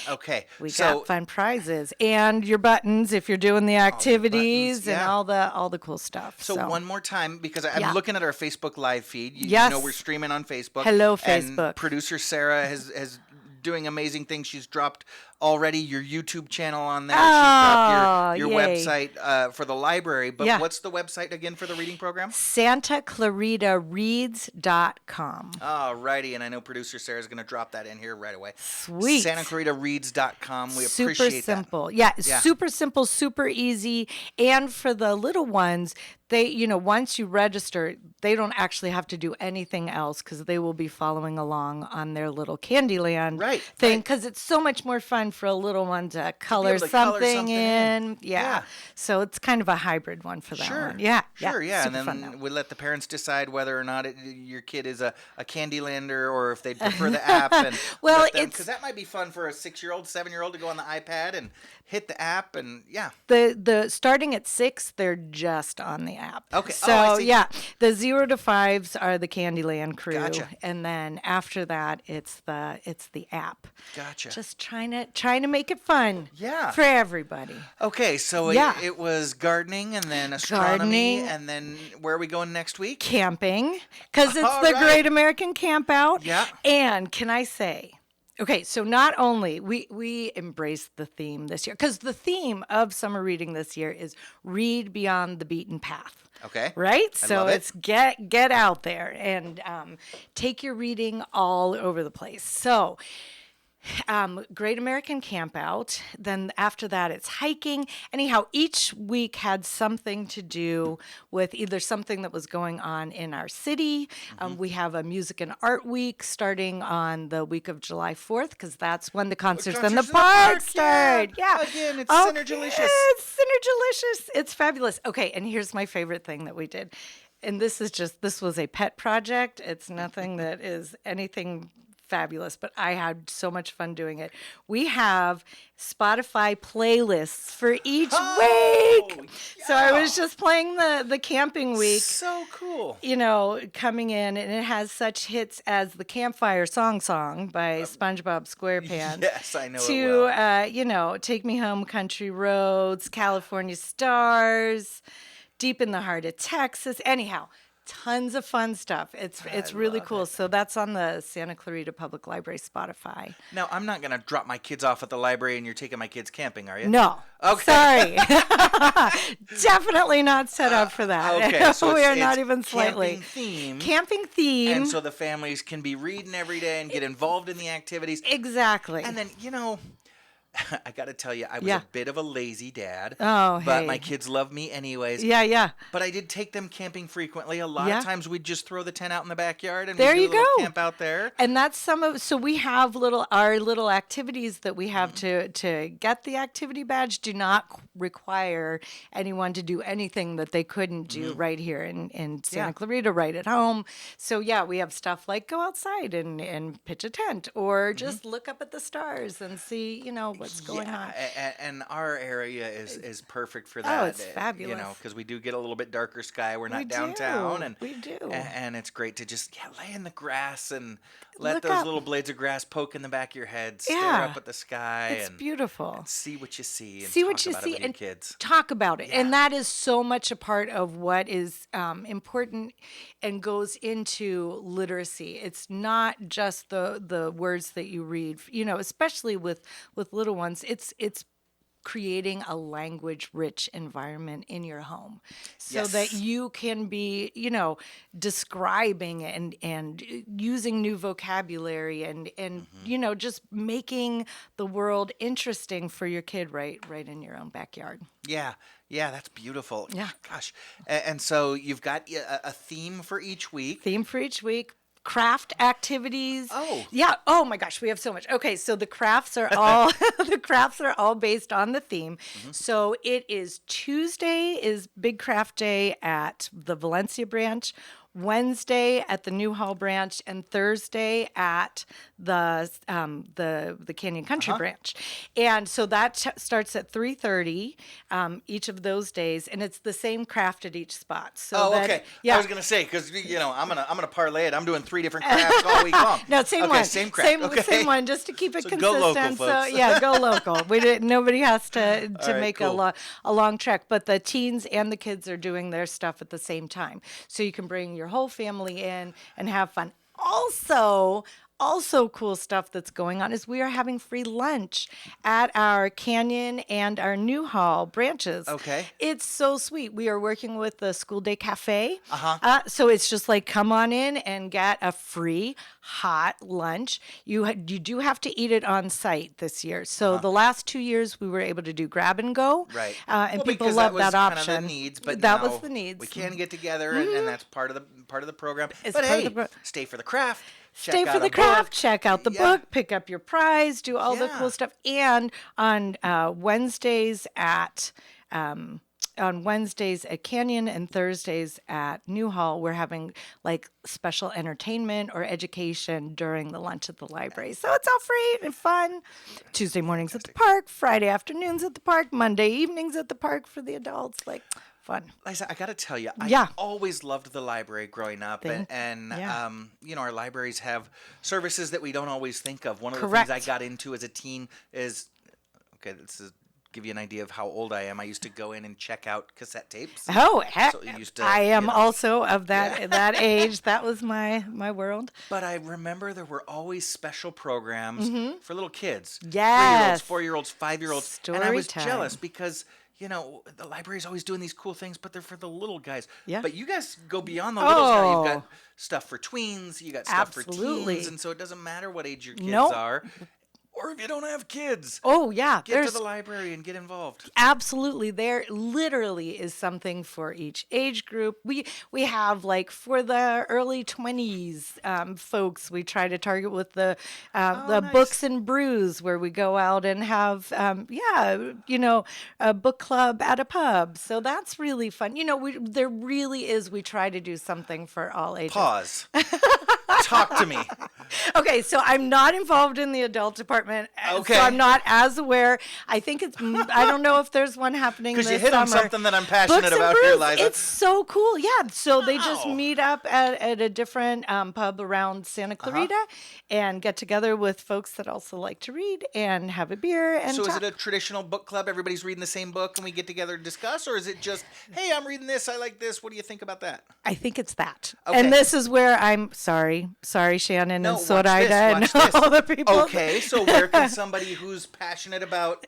Okay. We got fun prizes and your buttons if you're doing the activities and all the cool stuff. So one more time, because I'm looking at our Facebook live feed. You Yes. know we're streaming on Facebook. Hello, And Facebook. producer Sarah has doing amazing things. She's dropped already your YouTube channel on there. She's dropped your yay. website for the library. But Yeah. what's the website again for the reading program? SantaclaritaReads.com. All righty, and I know producer Sarah's going to drop that in here right away. Sweet. SantaclaritaReads.com. We Super appreciate simple. that. Yeah, super simple, super easy. And for the little ones, they, once you register, they don't actually have to do anything else because they will be following along on their little Candyland thing because it's so much more fun for a little one to color something in. Yeah. So it's kind of a hybrid one for that one. Yeah. Sure, yeah. And Super fun, then though. we let the parents decide whether or not your kid is a Candylander or if they'd prefer the app. And Well, because that might be fun for a 6-year-old, 7-year-old to go on the iPad and hit the app and The starting at 6, they're just on the app. Okay. So I see. the 0 to 5s are the Candyland crew, Gotcha. and then after that, it's the app. Gotcha. Just trying to make it fun. Yeah. For everybody. Okay, so it was gardening and then astronomy and then where are we going next week? Camping, because it's All the right. Great American Camp Out. Yeah. And can I say, okay, so not only we embraced the theme this year, because the theme of summer reading this year is read beyond the beaten path. Okay. Right? I So love it. it's get out there and take your reading all over the place. So Great American Camp Out. Then after that, it's hiking. Anyhow, each week had something to do with either something that was going on in our city. We have a music and art week starting on the week of July 4th because that's when the concerts and the parks start. Yeah. Again, it's Synergelicious. It's Synergelicious. It's fabulous. Okay, and here's my favorite thing that we did. And this was a pet project. It's nothing that is anything fabulous, but I had so much fun doing it. We have Spotify playlists for each week. So I was just playing the camping week. So cool. Coming in, and it has such hits as the Campfire Song by SpongeBob SquarePants. Yes, I know it well. Take Me Home Country Roads, California Stars, Deep in the Heart of Texas. Anyhow, tons of fun stuff. It's really cool. So that's on the Santa Clarita Public Library Spotify. Now, I'm not going to drop my kids off at the library and you're taking my kids camping, are you? No. Okay. Sorry. Definitely not set up for that. Okay. So we are it's not even slightly. Camping theme. And And so the families can be reading every day and get involved in the activities. Exactly. And then, I got to tell you, I was a bit of a lazy dad. Oh, but hey. my kids love me anyways. Yeah. But I did take them camping frequently. A lot of times we'd just throw the tent out in the backyard and there we'd do you a little go. camp out there. And that's so we have our little activities that we have to get the activity badge do not require anyone to do anything that they couldn't do right here in Santa Clarita, right at home. So we have stuff like go outside and pitch a tent or just look up at the stars and see, what's going on. And our area is perfect for that. Oh, it's fabulous. Because we do get a little bit darker sky. We're not downtown. And we do. And it's great to just lay in the grass and let Look those up. little blades of grass poke in the back of your head, stare up at the sky. It's and beautiful. And see what you see. And See what talk you about see it with and your kids. talk about it. And that is so much a part of what is important and goes into literacy. It's not just the words that you read, especially with little ones. It's creating a language-rich environment in your home so that you can be, describing and using new vocabulary and just making the world interesting for your kid right in your own backyard. Yeah, that's beautiful. Yeah. Gosh. And so you've got a theme for each week. Craft activities. Oh. Yeah. Oh my gosh, we have so much. Okay, so the crafts are all based on the theme. So it is Tuesday is Big Craft Day at the Valencia branch, Wednesday at the Newhall branch, and Thursday at the Canyon Country branch. And so that starts at 3:30 each of those days, and it's the same craft at each spot. So okay. I was gonna say because I'm gonna parlay it. I'm doing 3 different crafts all week long. No, same one. Same craft. Same one, just to keep it consistent. Go local, folks. So go local. Nobody has to right, make cool. a long trek, but the teens and the kids are doing their stuff at the same time. So you can bring your whole family in and have fun. Also cool stuff that's going on is we are having free lunch at our Canyon and our Newhall branches. Okay. It's so sweet. We are working with the School Day Cafe. Uh-huh. So it's just like come on in and get a free hot lunch. You do have to eat it on site this year. So the last 2 years we were able to do grab and go. Right. And people because love that option. was kind of the needs, but that now was the needs. we can get together, and that's part of the program. It's but part hey, of the stay for the craft. Stay for the craft, check out the book, pick up your prize, do all the cool stuff. And on Wednesdays at Canyon and Thursdays at Newhall, we're having like special entertainment or education during the lunch at the library. So it's all free and fun. Tuesday mornings at the park, Friday afternoons at the park, Monday evenings at the park for the adults. Like fun. Lisa, I got to tell you, I always loved the library growing up, and our libraries have services that we don't always think of. One of the things I got into as a teen is, this is give you an idea of how old I am. I used to go in and check out cassette tapes. Oh, heck! So I am also of that age. That was my world. But I remember there were always special programs for little kids. Yes. 3-year-olds, 4-year-olds, 5-year-olds. Story and I was time. jealous because the library's always doing these cool things, but they're for the little guys. Yeah. But you guys go beyond the littles now. You've got stuff for tweens, you got stuff for teens, and so it doesn't matter what age your kids are. Or if you don't have kids. Oh, yeah. Get to the library and get involved. Absolutely. There literally is something for each age group. We have, like, for the early 20s folks, we try to target with the nice. Books and Brews, where we go out and have, a book club at a pub. So that's really fun. There really is, we try to do something for all ages. Pause. Talk to me. Okay, so I'm not involved in the adult department, okay. So I'm not as aware. I think I don't know if there's one happening this summer. Because you hit on something that I'm passionate about here, Liza. It's so cool, yeah. So they just meet up at a different pub around Santa Clarita and get together with folks that also like to read and have a beer and So talk. is it a traditional book club? Everybody's reading the same book and we get together and discuss? Or is it just, hey, I'm reading this, I like this, what do you think about that? I think it's that. Okay. And this is where I'm sorry, Shannon and Soraida and all the people. Okay, so where can somebody who's passionate about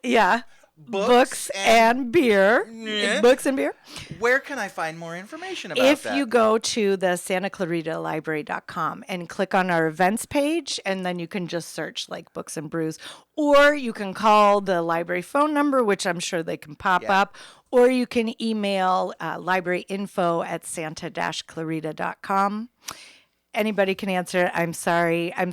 books and beer. Yeah. Books and beer. Where can I find more information about If that? you go to the SantaClaritaLibrary.com and click on our events page, and then you can just search like Books and Brews, or you can call the library phone number, which I'm sure they can pop up, or you can email libraryinfo@santa-clarita.com. Anybody can answer it. I'm sorry. I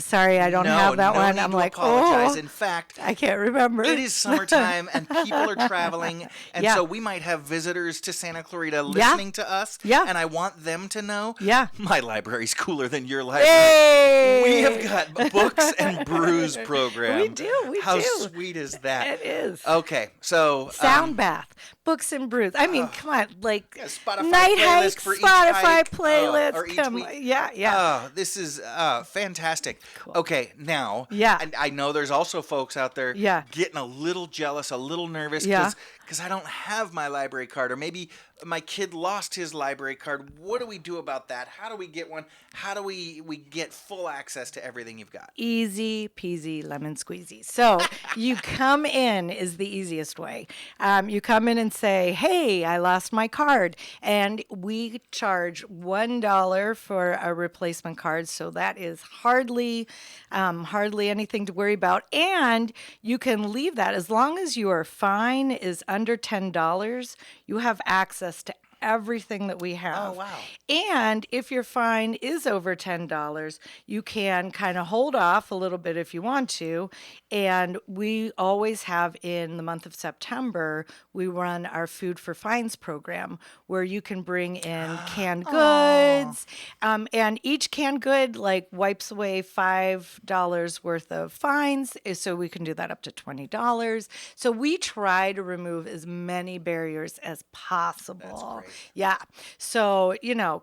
don't have that one. I'm like, apologize. oh, In fact, I can't remember. It is summertime and people are traveling, and so we might have visitors to Santa Clarita listening to us. Yeah. And I want them to know, yeah, my library's cooler than your library. Hey! We have got Books and Brews program. We do. How sweet is that? It is. Okay, so Sound bath, Books and Brews. I mean, come on, like Spotify night hike, playlist for each Spotify hike, playlist. or each come week. on. Yeah. This is fantastic. Okay, now, Yeah. I know there's also folks out there Yeah. getting a little jealous, a little nervous Yeah. because I don't have my library card, or maybe my kid lost his library card. What do we do about that? How do we get one? How do we get full access to everything you've got? Easy peasy lemon squeezy. So you come in is the easiest way. You come in and say, hey, I lost my card. And we charge $1 for a replacement card. So that is hardly anything to worry about. And you can leave that as long as your fine is under $10, you have access to everything that we have. Oh, wow. And if your fine is over $10, you can kind of hold off a little bit if you want to. And we always have, in the month of September, we run our Food for Fines program where you can bring in canned goods. And each canned good like wipes away $5 worth of fines. So we can do that up to $20. So we try to remove as many barriers as possible. That's great. Yeah. So,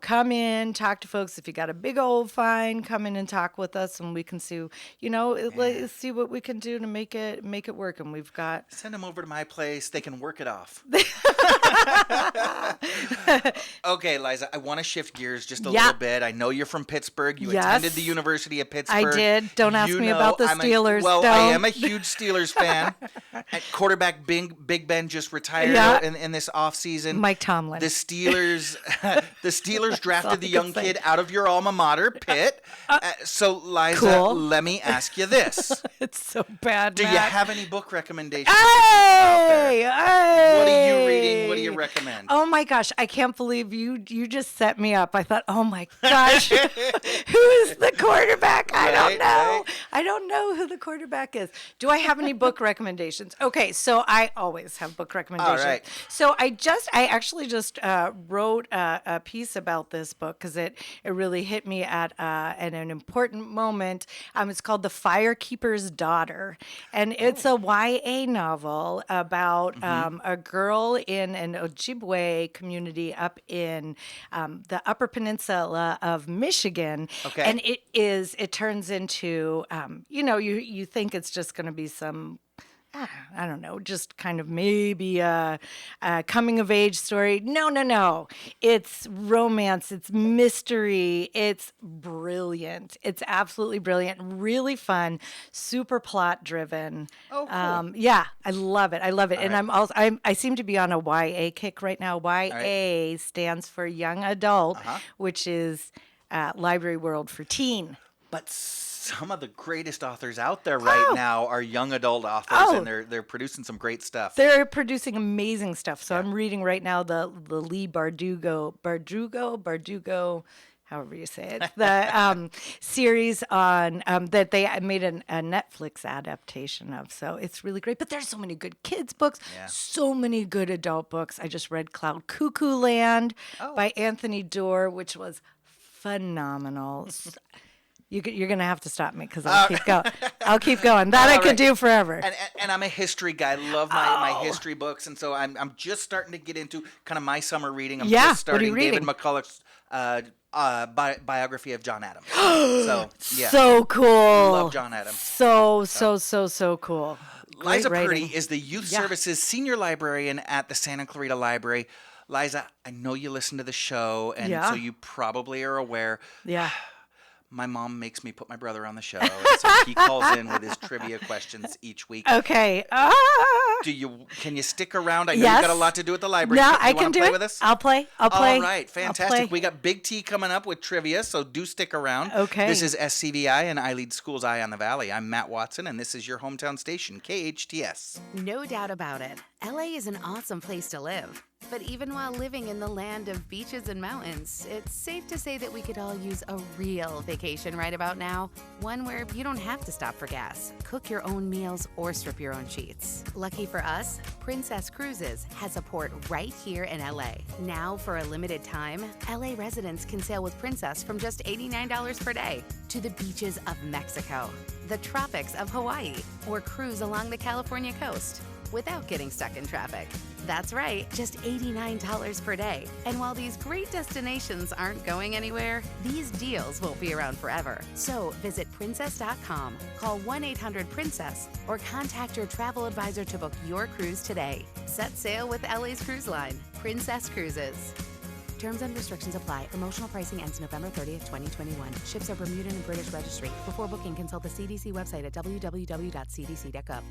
come in, talk to folks. If you got a big old fine, come in and talk with us, and we can see, let's see what we can do to make it work. And we've got. Send them over to my place. They can work it off. Okay, Liza, I want to shift gears just a little bit. I know you're from Pittsburgh. You attended the University of Pittsburgh. I did. Don't ask me about the Steelers. I am a huge Steelers fan. At quarterback Big Ben just retired in this offseason. Mike Tomlin. The Steelers drafted the young kid out of your alma mater, Pitt. So, Liza, let me ask you this. It's so bad, Do you Matt. have any book recommendations? Hey! What are you reading? What do you recommend? Oh my gosh, I can't believe you just set me up. I thought, oh my gosh, who is the quarterback? I don't know. I don't know who the quarterback is. Do I have any book recommendations? Okay, so I always have book recommendations. All right. So I actually just wrote a piece about this book because it really hit me at an important moment. It's called The Firekeeper's Daughter, and it's a YA novel about a girl in an Ojibwe community up in the Upper Peninsula of Michigan. Okay. And it turns into, you think it's just going to be some, I don't know, just kind of maybe a coming of age story. No. It's romance. It's mystery. It's brilliant. It's absolutely brilliant. Really fun. Super plot driven. Oh, cool. Yeah, I love it. And right. I seem to be on a YA kick right now. YA stands for young adult, which is library world for teen. But some of the greatest authors out there right now are young adult authors, and they're producing some great stuff. They're producing amazing stuff. So I'm reading right now the Lee Bardugo, however you say it, the series on that they made a Netflix adaptation of. So it's really great. But there's so many good kids books, so many good adult books. I just read Cloud Cuckoo Land by Anthony Doerr, which was phenomenal. You're going to have to stop me because I'll keep going. I'll keep going. That I could do forever. And I'm a history guy. I love my history books. And so I'm just starting to get into kind of my summer reading. I'm just starting David McCulloch's biography of John Adams. So cool. Love John Adams. So cool. Liza Purdy is the Youth Services Senior Librarian at the Santa Clarita Library. Liza, I know you listen to the show, and so you probably are aware. Yeah. My mom makes me put my brother on the show, and so he calls in with his trivia questions each week. Okay. Can you stick around? I know Yes. you've got a lot to do at the library. No, You I can wanna do play it. with us? I'll play. All right, I'll fantastic. play. We got Big T coming up with trivia, so do stick around. Okay. This is SCVi and iLEAD Schools Eye on the Valley. I'm Matt Watson, and this is your hometown station, KHTS. No doubt about it. LA is an awesome place to live. But even while living in the land of beaches and mountains, it's safe to say that we could all use a real vacation right about now. One where you don't have to stop for gas, cook your own meals, or strip your own sheets. Lucky for us, Princess Cruises has a port right here in LA. Now, for a limited time, LA residents can sail with Princess from just $89 per day to the beaches of Mexico, the tropics of Hawaii, or cruise along the California coast without getting stuck in traffic. That's right, just $89 per day. And while these great destinations aren't going anywhere, these deals won't be around forever. So visit princess.com, call 1-800-PRINCESS, or contact your travel advisor to book your cruise today. Set sail with LA's cruise line, Princess Cruises. Terms and restrictions apply. Promotional pricing ends November 30th, 2021. Ships are Bermudan and British registry. Before booking, consult the CDC website at www.cdc.gov.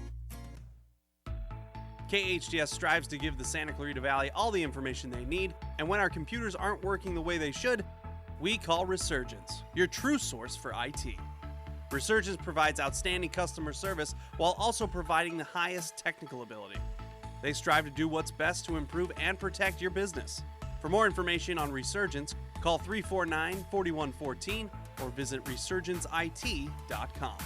KHTS strives to give the Santa Clarita Valley all the information they need, and when our computers aren't working the way they should, we call Resurgence, your true source for IT. Resurgence provides outstanding customer service while also providing the highest technical ability. They strive to do what's best to improve and protect your business. For more information on Resurgence, call 349-4114 or visit resurgenceit.com.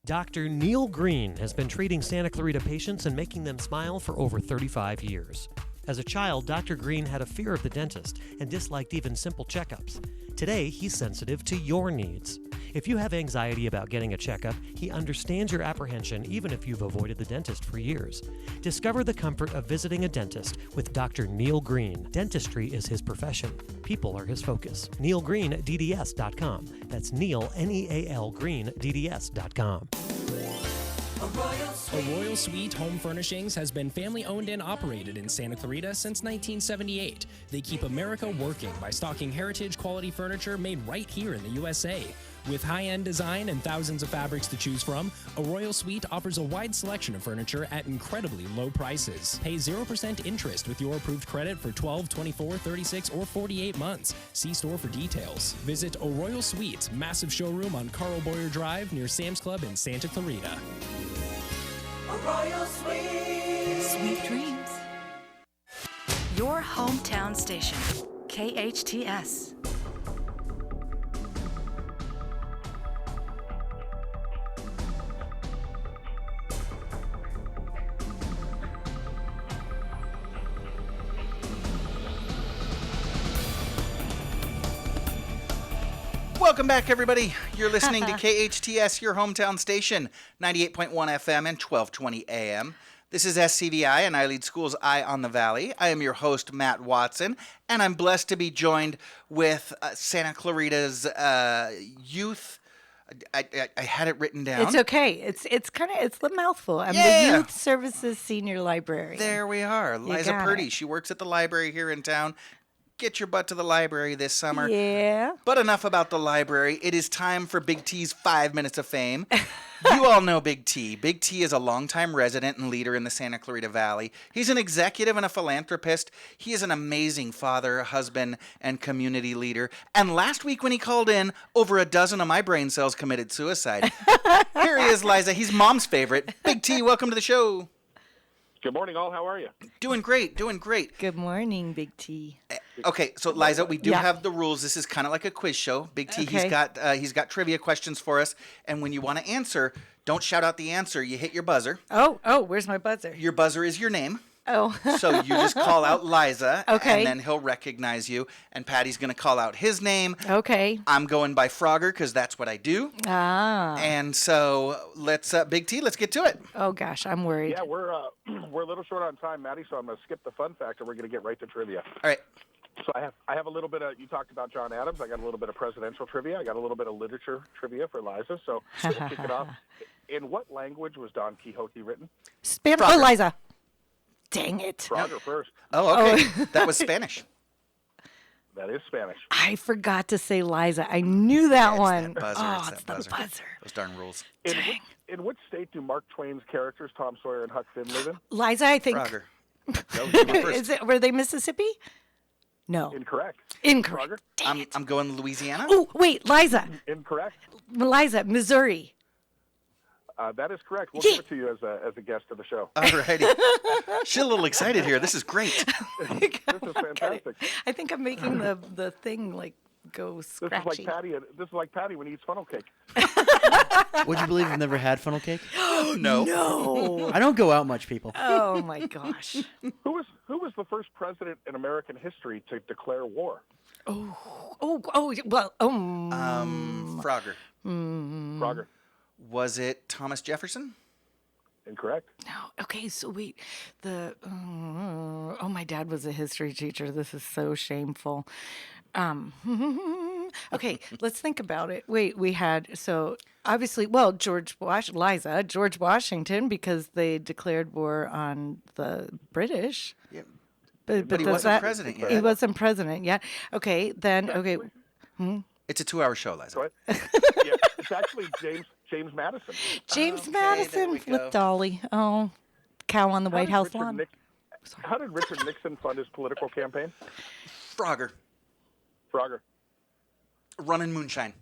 Dr. Neil Green has been treating Santa Clarita patients and making them smile for over 35 years. As a child, Dr. Green had a fear of the dentist and disliked even simple checkups. Today, he's sensitive to your needs. If you have anxiety about getting a checkup, he understands your apprehension even if you've avoided the dentist for years. Discover the comfort of visiting a dentist with Dr. Neil Green. Dentistry is his profession. People are his focus. NeilGreenDDS.com. That's Neil, N-E-A-L, GreenDDS.com. A Royal Suite Home Furnishings has been family-owned and operated in Santa Clarita since 1978. They keep America working by stocking heritage-quality furniture made right here in the USA. With high-end design and thousands of fabrics to choose from, a Royal Suite offers a wide selection of furniture at incredibly low prices. Pay 0% interest with your approved credit for 12, 24, 36, or 48 months. See store for details. Visit A Royal Suite, massive showroom on Carl Boyer Drive near Sam's Club in Santa Clarita. A Royal Suite. Sweet dreams. Your hometown station, KHTS. Welcome back, everybody. You're listening to KHTS, your hometown station, 98.1 FM and 1220 AM. This is SCVi and iLEAD Schools Eye on the Valley. I am your host, Matt Watson, and I'm blessed to be joined with Santa Clarita's youth. I had it written down. It's okay. It's the mouthful. I'm Yeah. the Youth Services Senior Librarian. There we are. Lisa Purdy. She works at the library here in town. Get your butt to the library this summer. Yeah. But enough about the library. It is time for Big T's 5 minutes of fame. You all know Big T. Big T is a longtime resident and leader in the Santa Clarita Valley. He's an executive and a philanthropist. He is an amazing father, husband, and community leader. And last week when he called in, over a dozen of my brain cells committed suicide. Here he is, Liza. He's mom's favorite. Big T, welcome to the show. Good morning, all. How are you? Doing great, doing great. Good morning, Big T. Okay, so Liza, we do have the rules. This is kind of like a quiz show. Big T, Okay. he's got trivia questions for us, and when you want to answer, don't shout out the answer. You hit your buzzer. Oh, where's my buzzer? Your buzzer is your name. Oh. So you just call out Liza, Okay. and then he'll recognize you, and Patty's going to call out his name. Okay. I'm going by Frogger because that's what I do. Ah. And so let's, Big T, let's get to it. Oh, gosh, I'm worried. Yeah, we're a little short on time, Maddie, so I'm going to skip the fun factor. We're going to get right to trivia. All right. So I have a little bit of, you talked about John Adams. I got a little bit of presidential trivia. I got a little bit of literature trivia for Liza. So we'll kick it off. In what language was Don Quixote written? Spanish. Oh, Liza. Dang it. Frogger first. Oh, okay. That was Spanish. That is Spanish. I forgot to say Liza. I knew that one. Buzzer. Oh, It's it's that the buzzer. Those darn rules. In which state do Mark Twain's characters, Tom Sawyer and Huck Finn, live in? Liza, I think. Frogger. Go, you go first. Were they Mississippi? No. Incorrect. Incorrect. I'm going Louisiana. Oh, wait, Liza. Incorrect. Liza, Missouri. That is correct. We'll give it to you as a guest of the show. All righty. She's a little excited here. This is great. This is fantastic. I think I'm making the thing like go scratchy. This is like Patty when he eats funnel cake. Would you believe I've never had funnel cake? No. No. I don't go out much, people. Oh my gosh. Who was the first president in American history to declare war? Frogger. Frogger. Was it Thomas Jefferson? Incorrect. No. Okay, so wait. My dad was a history teacher. This is so shameful. Okay, let's think about it. Wait, we had, so obviously, well, George Washington, because they declared war on the British. Yeah. But he wasn't president yet. He wasn't president yet. Okay, then, okay. It's a 2-hour show, Liza. Yeah, it's actually James Madison. James Madison with Dolly. Oh, cow on the White House lawn. How did Richard Nixon fund his political campaign? Frogger. Running moonshine.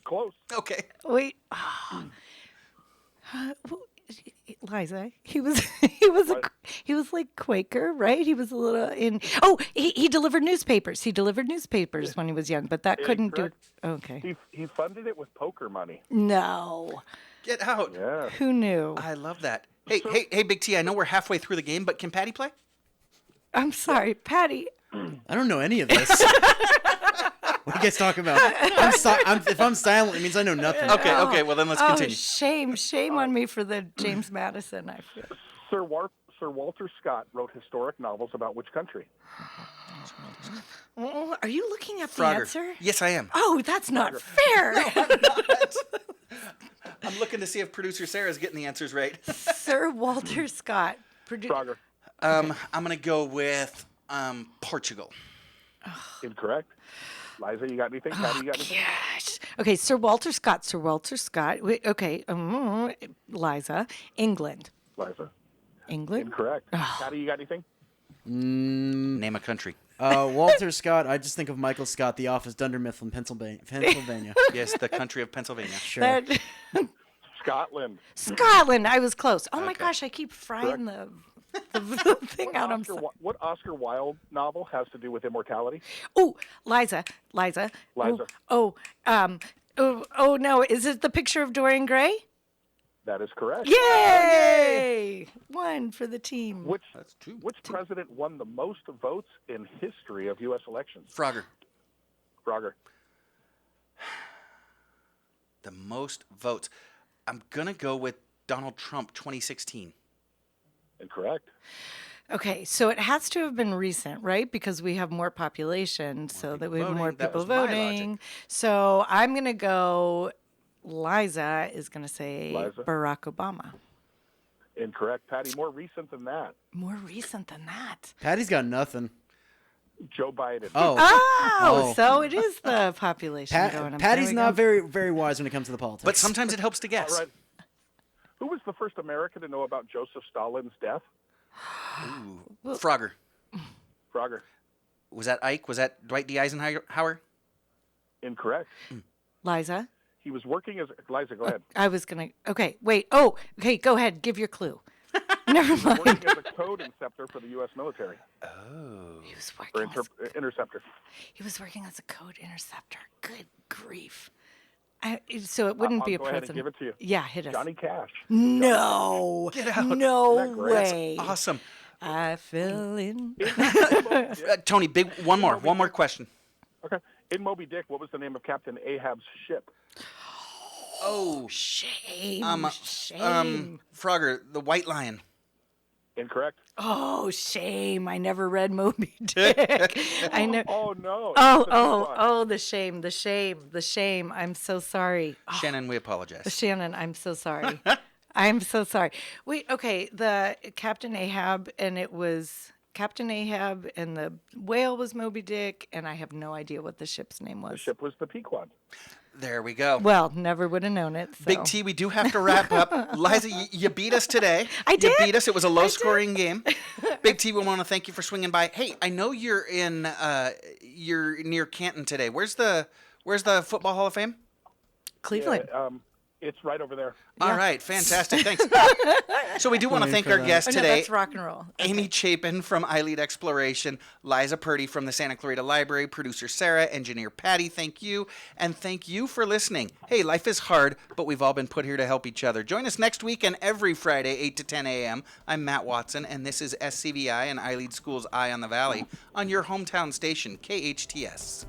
Close. Okay. Wait. Liza, he was like Quaker, right? He was a little in. Oh, he delivered newspapers. He delivered newspapers when he was young, but that couldn't do. Okay. He funded it with poker money. No. Get out. Yeah. Who knew? I love that. Hey, Big T. I know we're halfway through the game, but can Patty play? I'm sorry, Patty. I don't know any of this. What are you guys talking about? If I'm silent, it means I know nothing. Okay. Well, then let's continue. Shame on me for the James Madison. I feel. Sir Walter Scott wrote historic novels about which country? Oh, are you looking up the Frogger. answer? Yes, I am. Oh, that's not fair. No, I'm not. I'm looking to see if producer Sarah's getting the answers right. Sir Walter Scott. Frogger. I'm going to go with Portugal. Incorrect. Liza, you got anything? Patty, you got anything? Gosh. Okay, Sir Walter Scott. Wait, okay, Liza. England. Liza. England? Incorrect. Patty, you got anything? Name a country. Walter Scott. I just think of Michael Scott, The Office, Dunder Mifflin, Pennsylvania. Yes, the country of Pennsylvania. Sure. Scotland. Scotland. I was close. Oh my gosh, I keep frying the thing out. What Oscar Wilde novel has to do with immortality? Oh, Liza. Oh, no. Is it The Picture of Dorian Gray? That is correct. Yay! One for the team. Which president won the most votes in history of U.S. elections? Frogger. The most votes. I'm going to go with Donald Trump, 2016. Incorrect. Okay, so it has to have been recent, right? Because we have more population, so that we have more people voting. So I'm going to go, Liza is going to say Barack Obama. Incorrect. Patty, more recent than that. More recent than that. Patty's got nothing. Joe Biden. Oh. So it is the population going up. Patty's not very, very wise when it comes to the politics. But sometimes it helps to guess. All right. Who was the first American to know about Joseph Stalin's death? Ooh. Frogger. Was that Ike? Was that Dwight D. Eisenhower? Incorrect. Liza? He was working as... Liza, go ahead. I was going to... Okay, wait. Oh, okay, go ahead. Give your clue. Never mind. He was working as a code inceptor for the U.S. military. Oh. He was working interceptor. He was working as a code interceptor. Good grief. So it wouldn't be a I'll go ahead president. and give it to you. Yeah, hit us. Johnny Cash. No. Get out. No way. That's awesome. I fell in. Tony, one more question. Okay. In Moby Dick, what was the name of Captain Ahab's ship? Oh, shame. Frogger, the White Lion. Incorrect. Oh, shame. I never read Moby Dick. I know. Oh, no. Oh, the shame. I'm so sorry. Shannon, we apologize. Shannon, I'm so sorry. I'm so sorry. Wait, okay. The Captain Ahab, and it was Captain Ahab, and the whale was Moby Dick, and I have no idea what the ship's name was. The ship was the Pequod. There we go. Well, never would have known it. So. Big T, we do have to wrap up. Liza, you beat us today. I did. You beat us. It was a low-scoring game. Big T, we want to thank you for swinging by. Hey, I know you're you're near Canton today. Where's the Football Hall of Fame? Cleveland. Yeah, it's right over there. All right, fantastic. Thanks. So we do want to thank our guest today. That's rock and roll. Okay. Amy Chapin from iLEAD Exploration, Lisa Purdy from the Santa Clarita Library, producer Sarah, engineer Patty, thank you. And thank you for listening. Hey, life is hard, but we've all been put here to help each other. Join us next week and every Friday, 8 to 10 a.m. I'm Matt Watson, and this is SCVi and iLEAD School's Eye on the Valley on your hometown station, KHTS.